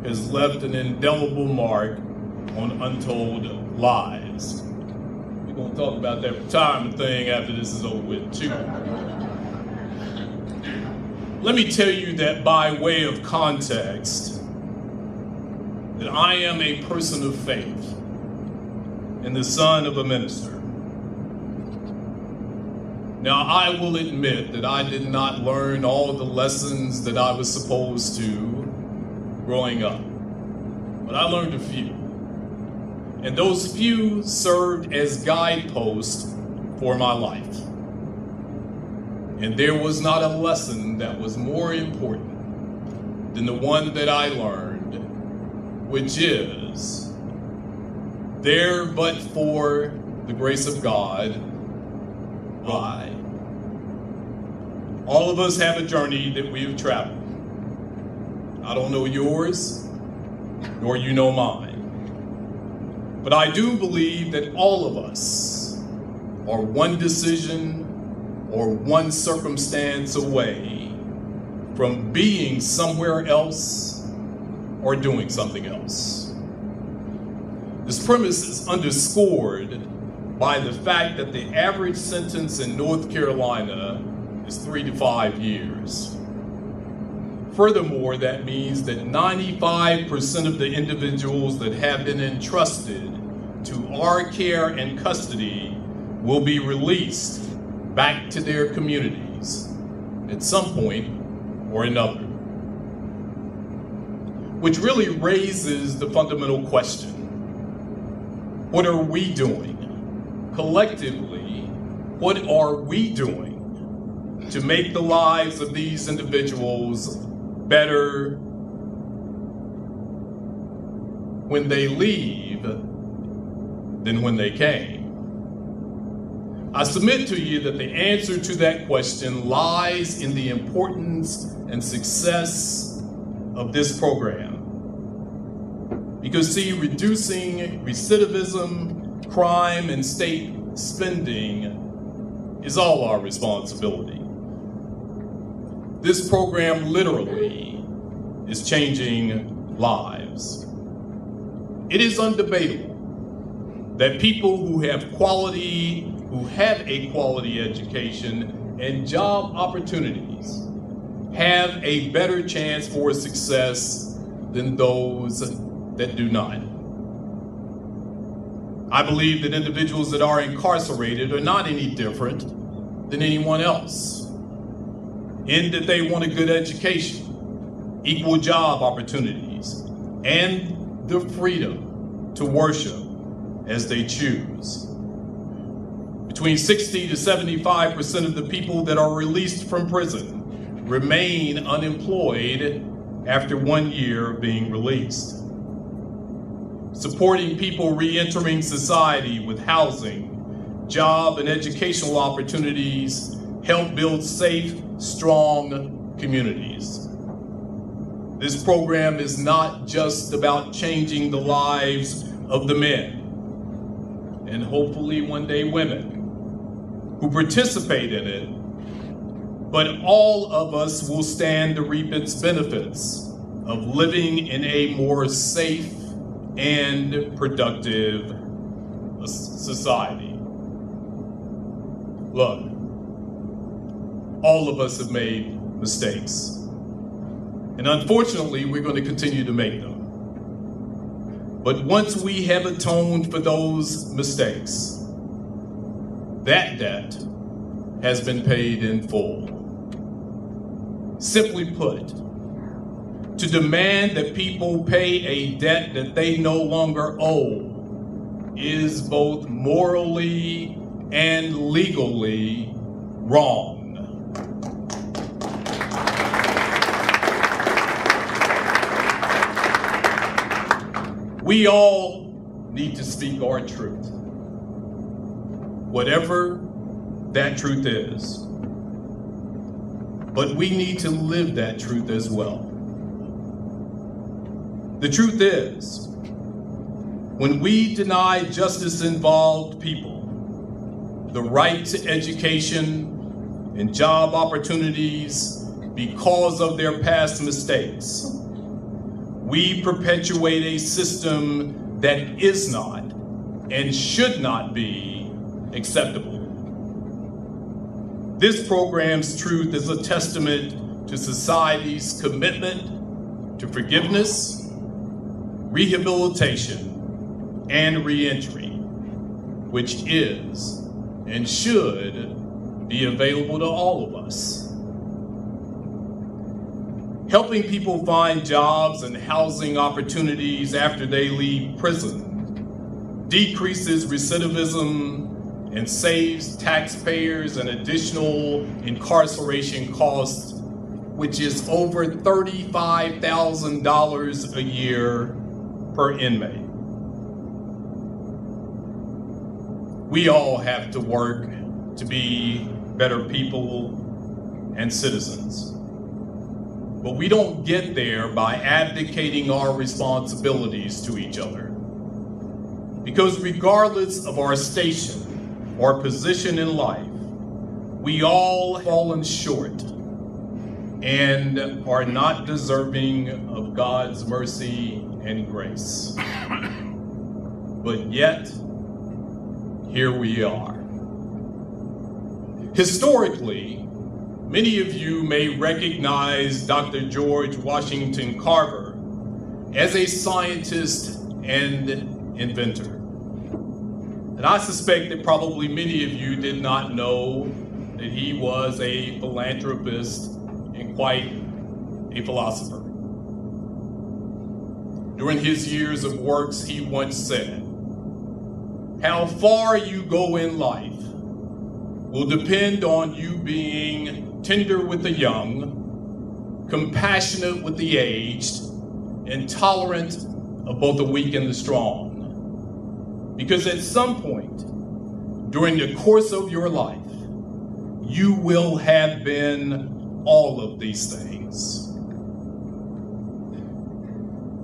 has left an indelible mark on untold lives. We're going to talk about that retirement thing after this is over with, too. Let me tell you that by way of context, that I am a person of faith and the son of a minister. Now, I will admit that I did not learn all the lessons that I was supposed to growing up, but I learned a few. And those few served as guideposts for my life. And there was not a lesson that was more important than the one that I learned, which is, there but for the grace of God, why? All of us have a journey that we have traveled. I don't know yours, nor you know mine. But I do believe that all of us are one decision or one circumstance away from being somewhere else or doing something else. This premise is underscored by the fact that the average sentence in North Carolina is 3 to 5 years. Furthermore, that means that 95% of the individuals that have been entrusted to our care and custody will be released back to their communities at some point or another. Which really raises the fundamental question: what are we doing? Collectively, what are we doing to make the lives of these individuals better when they leave than when they came? I submit to you that the answer to that question lies in the importance and success of this program. Because see, reducing recidivism, crime, and state spending is all our responsibility. This program literally is changing lives. It is undebatable that people who have a quality education and job opportunities have a better chance for success than those that do not. I believe that individuals that are incarcerated are not any different than anyone else, in that they want a good education, equal job opportunities, and the freedom to worship as they choose. Between 60 to 75% of the people that are released from prison remain unemployed after 1 year of being released. Supporting people re-entering society with housing, job, and educational opportunities help build safe, strong communities. This program is not just about changing the lives of the men, and hopefully one day women, who participate in it, but all of us will stand to reap its benefits of living in a more safe and productive society. Look, all of us have made mistakes. And unfortunately, we're going to continue to make them. But once we have atoned for those mistakes, that debt has been paid in full. Simply put, to demand that people pay a debt that they no longer owe is both morally and legally wrong. We all need to speak our truth, whatever that truth is. But we need to live that truth as well. The truth is, when we deny justice-involved people the right to education and job opportunities because of their past mistakes, we perpetuate a system that is not and should not be acceptable. This program's truth is a testament to society's commitment to forgiveness, rehabilitation, and reentry, which is and should be available to all of us. Helping people find jobs and housing opportunities after they leave prison decreases recidivism and saves taxpayers an additional incarceration cost, which is over $35,000 a year per inmate. We all have to work to be better people and citizens. But we don't get there by abdicating our responsibilities to each other. Because regardless of our station or position in life, we all have fallen short and are not deserving of God's mercy and grace. But yet, here we are. Historically, many of you may recognize Dr. George Washington Carver as a scientist and inventor. And I suspect that probably many of you did not know that he was a philanthropist and quite a philosopher. During his years of works, he once said, "How far you go in life will depend on you being tender with the young, compassionate with the aged, and tolerant of both the weak and the strong. Because at some point during the course of your life, you will have been all of these things."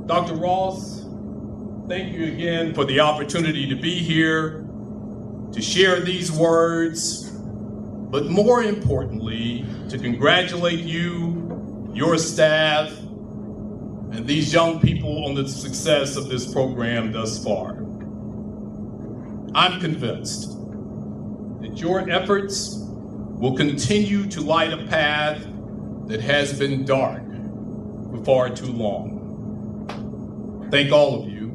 Dr. Ross, thank you again for the opportunity to be here, to share these words, but more importantly, to congratulate you, your staff, and these young people on the success of this program thus far. I'm convinced that your efforts will continue to light a path that has been dark for far too long. Thank all of you,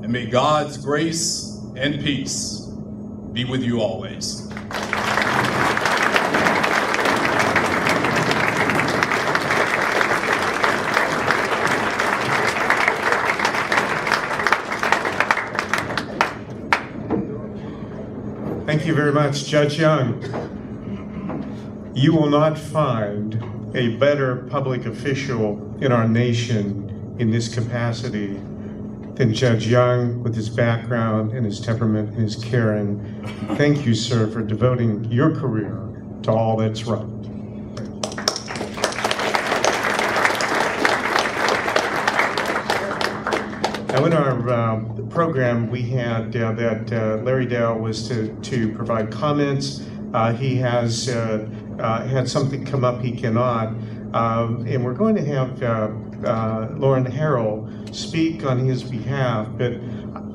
and may God's grace and peace be with you always. Thank you very much, Judge Young. You will not find a better public official in our nation in this capacity than Judge Young, with his background and his temperament and his caring. Thank you, sir, for devoting your career to all that's right. Now, in our program, we had that Larry Dow was to provide comments. He has had something come up he cannot, and we're going to have Lauren Harrell speak on his behalf, but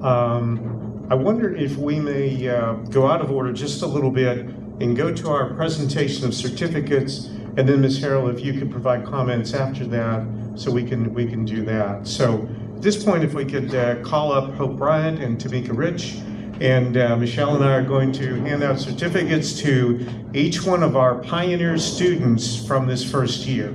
I wonder if we may go out of order just a little bit and go to our presentation of certificates, and then Ms. Harrell, if you could provide comments after that, so we can do that. So at this point, if we could call up Hope Bryant and Tamika Rich, and Michelle and I are going to hand out certificates to each one of our Pioneer students from this first year.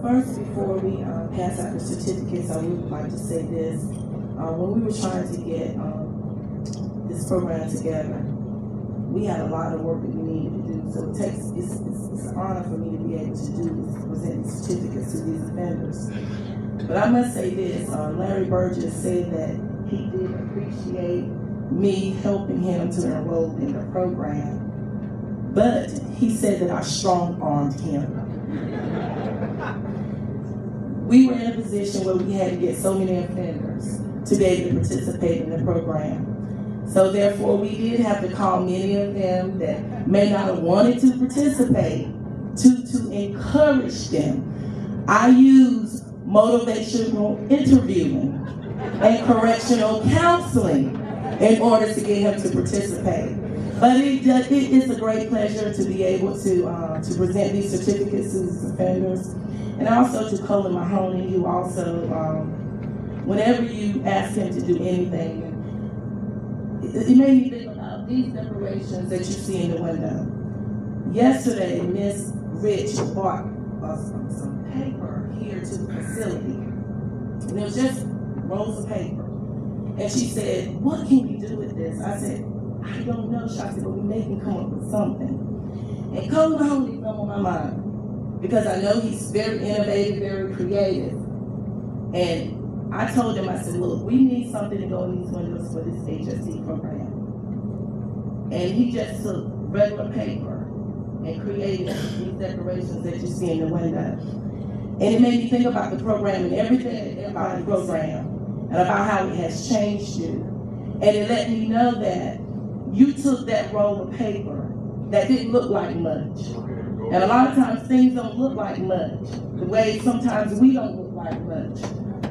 First, before we pass out the certificates, I would like to say this. When we were trying to get this program together, we had a lot of work that we needed to do. So it's an honor for me to be able to do this, present certificates to these offenders. But I must say this, Larry Burgess said that he did appreciate me helping him to enroll in the program, but he said that I strong-armed him. We were in a position where we had to get so many offenders to be able to participate in the program. So therefore, we did have to call many of them that may not have wanted to participate to encourage them. I use motivational interviewing and correctional counseling in order to get him to participate. But it is a great pleasure to be able to present these certificates to these offenders. And also to Colin Mahoney, who also, whenever you ask him to do anything, it made me think about these decorations that you see in the window. Yesterday, Miss Rich bought some paper here to the facility. And it was just rolls of paper. And she said, what can we do with this? I said, I don't know. She said, but we may can come up with something. And Colin Mahoney come on my mind, because I know he's very innovative, very creative. And I told him, I said, look, we need something to go in these windows for this HST program. And he just took regular paper and created these decorations that you see in the window. And it made me think about the program and everything about the program and about how it has changed you. And it let me know that you took that roll of paper that didn't look like much. And a lot of times things don't look like much, the way sometimes we don't look like much.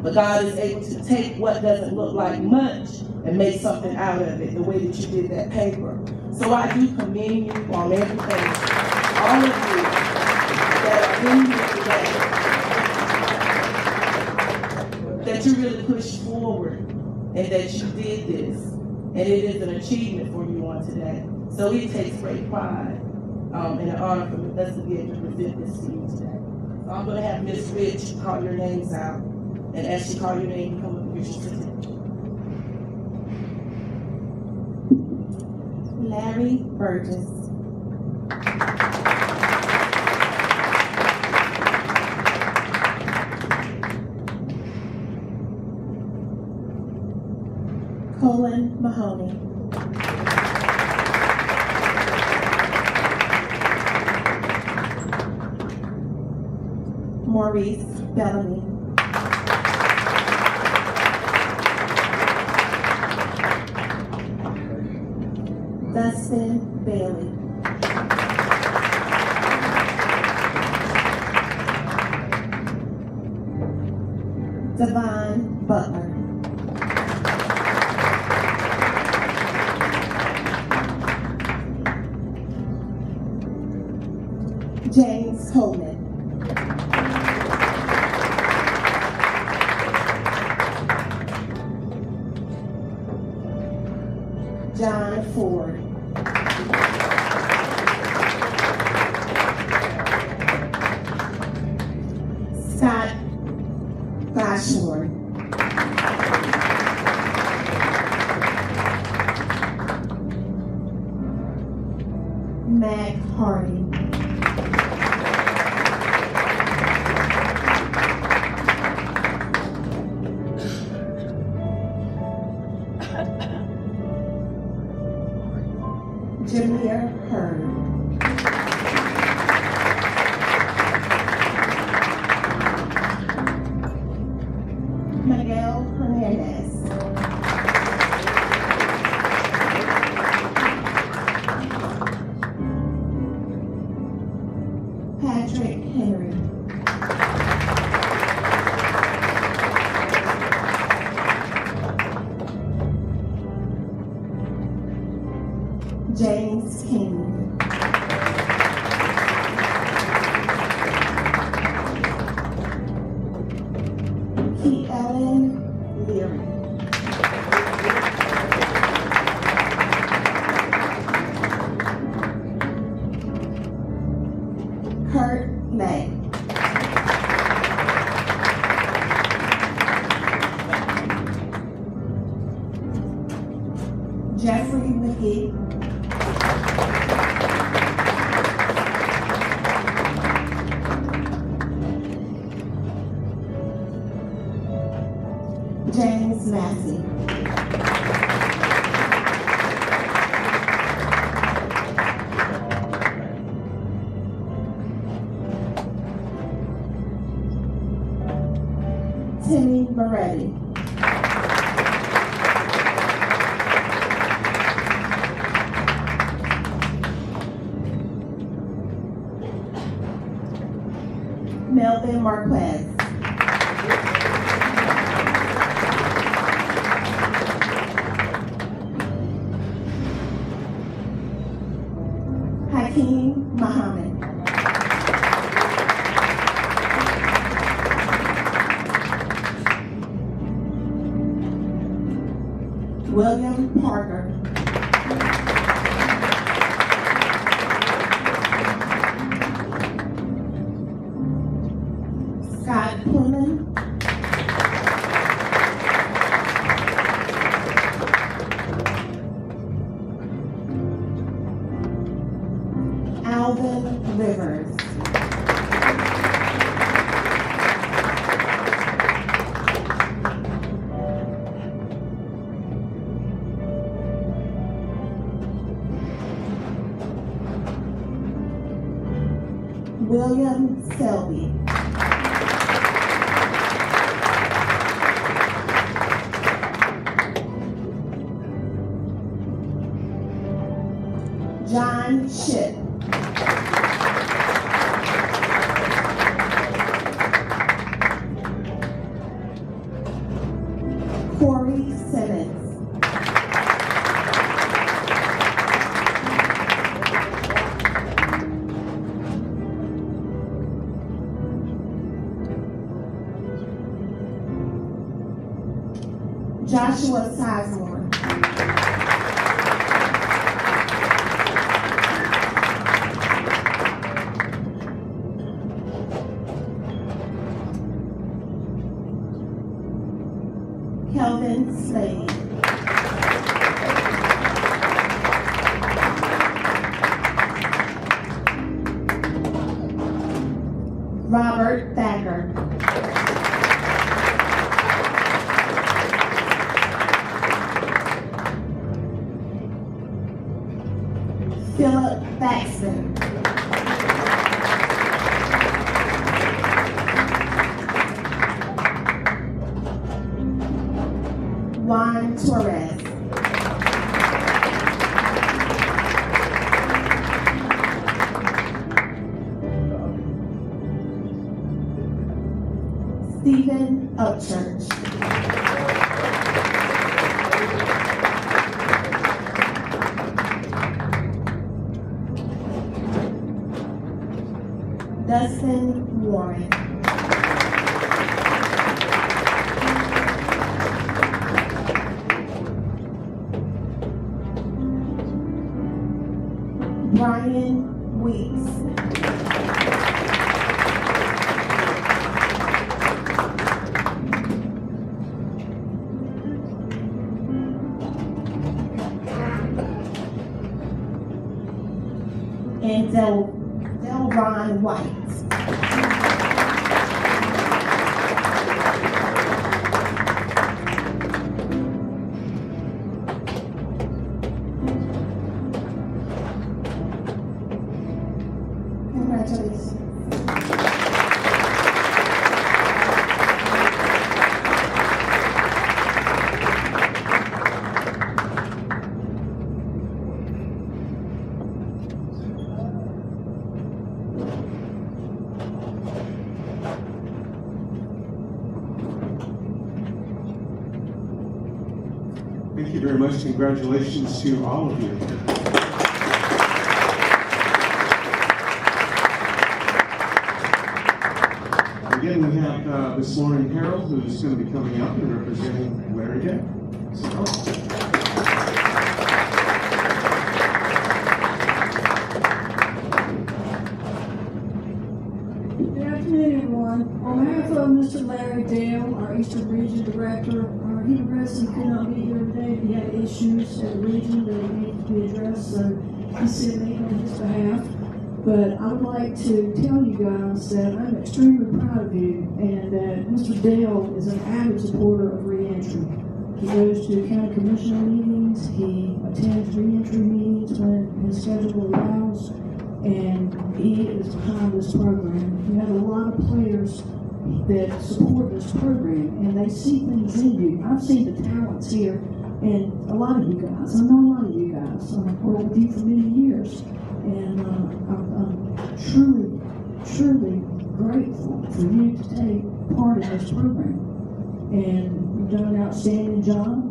But God is able to take what doesn't look like much and make something out of it, the way that you did that paper. So I do commend you on everything, all of you that are in here today, that you really pushed forward and that you did this. And it is an achievement for you on today. So it takes great pride and an honor for us to be able to present this to you today. So I'm going to have Ms. Rich call your names out. And as she call your name, you come up with your certificate. Larry Burgess. Colin Mahoney. Maurice Bellamy. Dustin Bailey. Devon Butler. James Coleman. John Ford. Scott Bashorn. Mac Hardy. Jameer Heard. Miguel Hernandez. Patrick Henry. James King. Key Ellen Leary. Kurt May. Jeff Jeffrey McGee. James Massey. Timmy Moretti. Melvin Marquez. Hakeem Muhammad. William Parker. Scott Pullman. Alvin Rivers. William Selby. John Shipp. Corey Simmons. Joshua Sizemore. Kelvin Slade. Robert Thacker. Philip Baxton. Juan Torres. Stephen Upchurch. Dustin Warren. Brian Weeks. And Delron White. Congratulations. Thank you very much. Congratulations to all of you. Again, we have this morning Harold, who's going to be coming up and representing Larry Jack. So, Good afternoon, everyone. On behalf of Mr. Larry Dale, our Eastern Region Director, our heat resident could not be here today. He had issues at the region that he needed to be addressed, so he sent me on his behalf. But I would like to tell you guys that I'm extremely proud of you, and that Mr. Dale is an avid supporter of reentry. He goes to county commissioner meetings, he attends reentry meetings when his schedule allows, and he is behind this program. We have a lot of players that support this program, and they see things in you. I've seen the talents here, and a lot of you guys. I know a lot of you guys. I've worked with you for many years, and I'm truly, truly grateful for you to take part in this program. And you've done an outstanding job,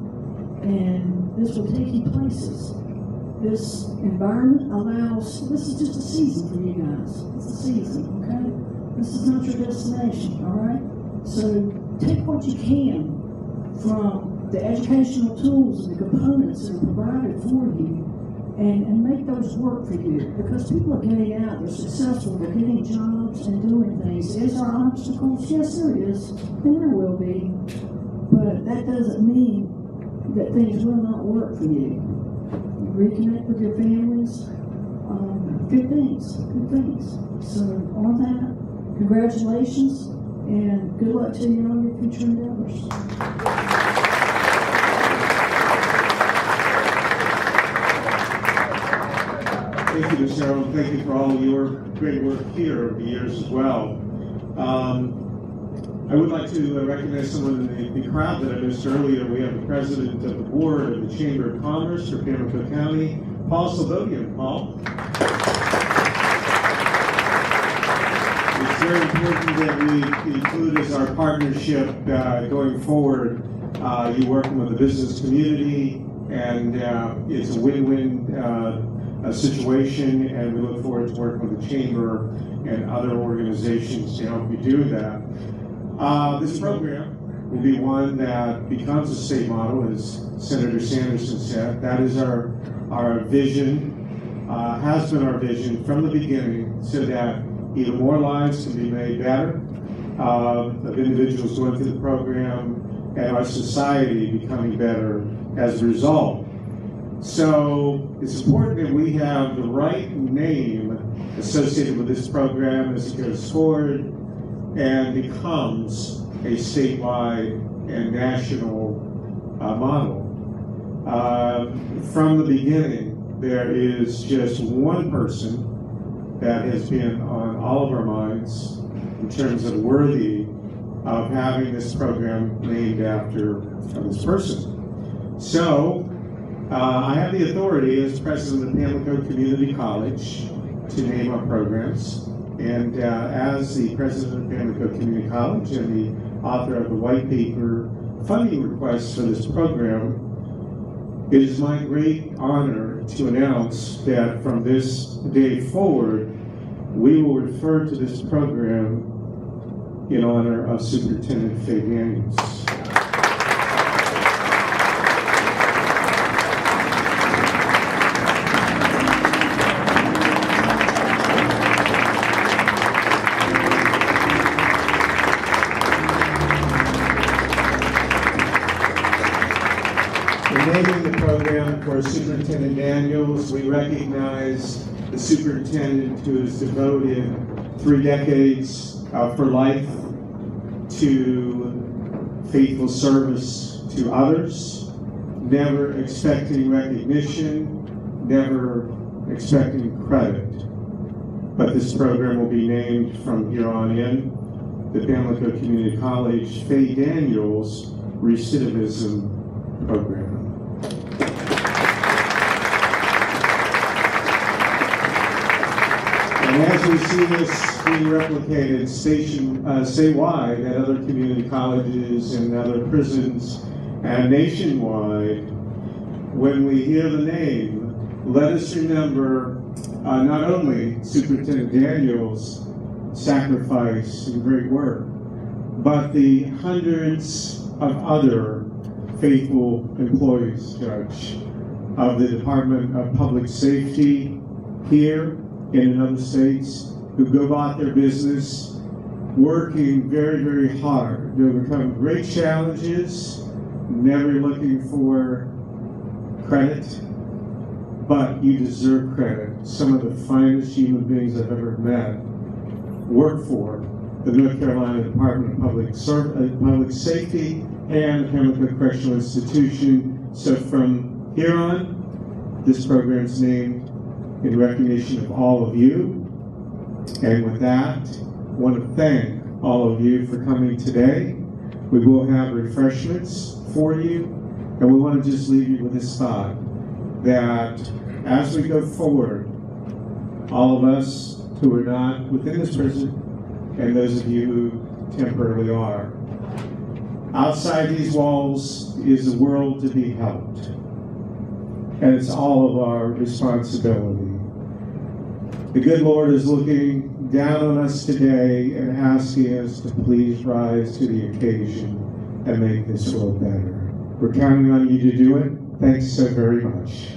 and this will take you places. This environment allows, this is just a season for you guys. It's a season, okay? This is not your destination, all right? So take what you can from the educational tools and the components that are provided for you, and make those work for you. Because people are getting out, they're successful, they're getting jobs and doing things. Is there obstacles? Yes, there is, and there will be. But that doesn't mean that things will not work for you. You reconnect with your families, good things. So on that, congratulations, and good luck to you on your future endeavors. Thank you, Ms. Harold. Thank you for all of your great work here over the years as well. I would like to recognize someone in the crowd that I missed earlier. We have the president of the board of the Chamber of Commerce for Pamlico County, Paul Salvodian. Paul. It's very important that we include as our partnership going forward, you working with the business community, and it's a win-win situation, and we look forward to working with the Chamber and other organizations to help you do that. This program will be one that becomes a state model, as Senator Sanderson said. That is our vision, has been our vision from the beginning, so that even more lives can be made better of individuals going through the program, and our society becoming better as a result. So it's important that we have the right name associated with this program as it goes forward and becomes a statewide and national model. From the beginning, there is just one person that has been on all of our minds in terms of worthy of having this program named after this person. So, I have the authority as president of Pamlico Community College to name our programs. And as the president of Pamlico Community College and the author of the white paper funding request for this program, it is my great honor to announce that from this day forward, we will refer to this program in honor of Superintendent Faye Daniels. Naming the program for Superintendent Daniels, we recognize the superintendent who has devoted 3 decades for life to faithful service to others, never expecting recognition, never expecting credit. But this program will be named from here on in the Pamlico Community College Faye Daniels Recidivism Program. And as we see this being replicated statewide at other community colleges and other prisons and nationwide, when we hear the name, let us remember not only Superintendent Daniels' sacrifice and great work, but the hundreds of other faithful employees, Judge, of the Department of Public Safety here and in other states who go about their business working very, very hard to overcome great challenges, never looking for credit, but you deserve credit. Some of the finest human beings I've ever met work for the North Carolina Department of Public Safety and Pamlico Correctional Institution. So from here on, this program is named in recognition of all of you. And with that, I want to thank all of you for coming today. We will have refreshments for you, and we want to just leave you with this thought, that as we go forward, all of us who are not within this prison, and those of you who temporarily are, outside these walls is a world to be helped. And it's all of our responsibility. The good Lord is looking down on us today and asking us to please rise to the occasion and make this world better. We're counting on you to do it. Thanks so very much.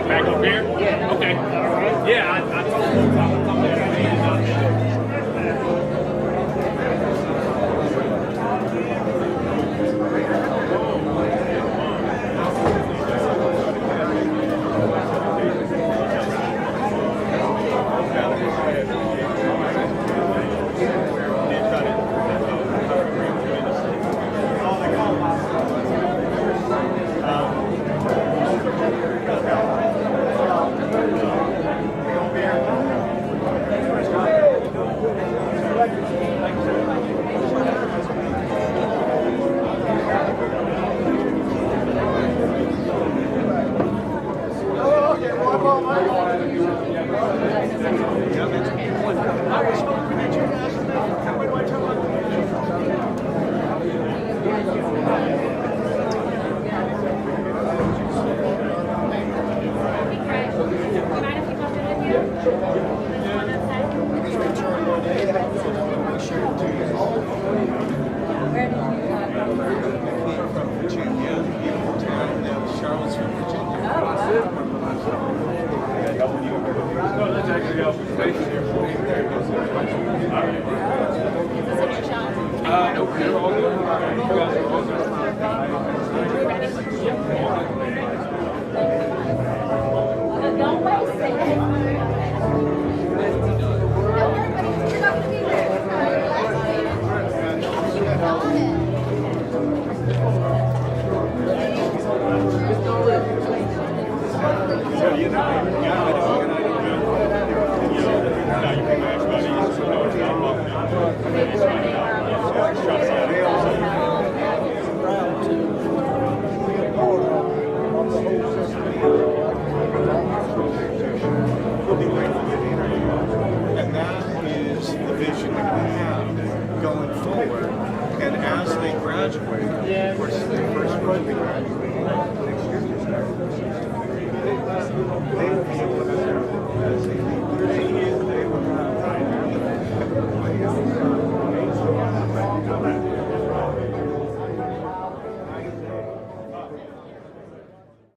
Back up here? Yeah. Okay. Yeah, I told you. And that is the vision that we have going forward. And as they graduate, of course, the first one to graduate,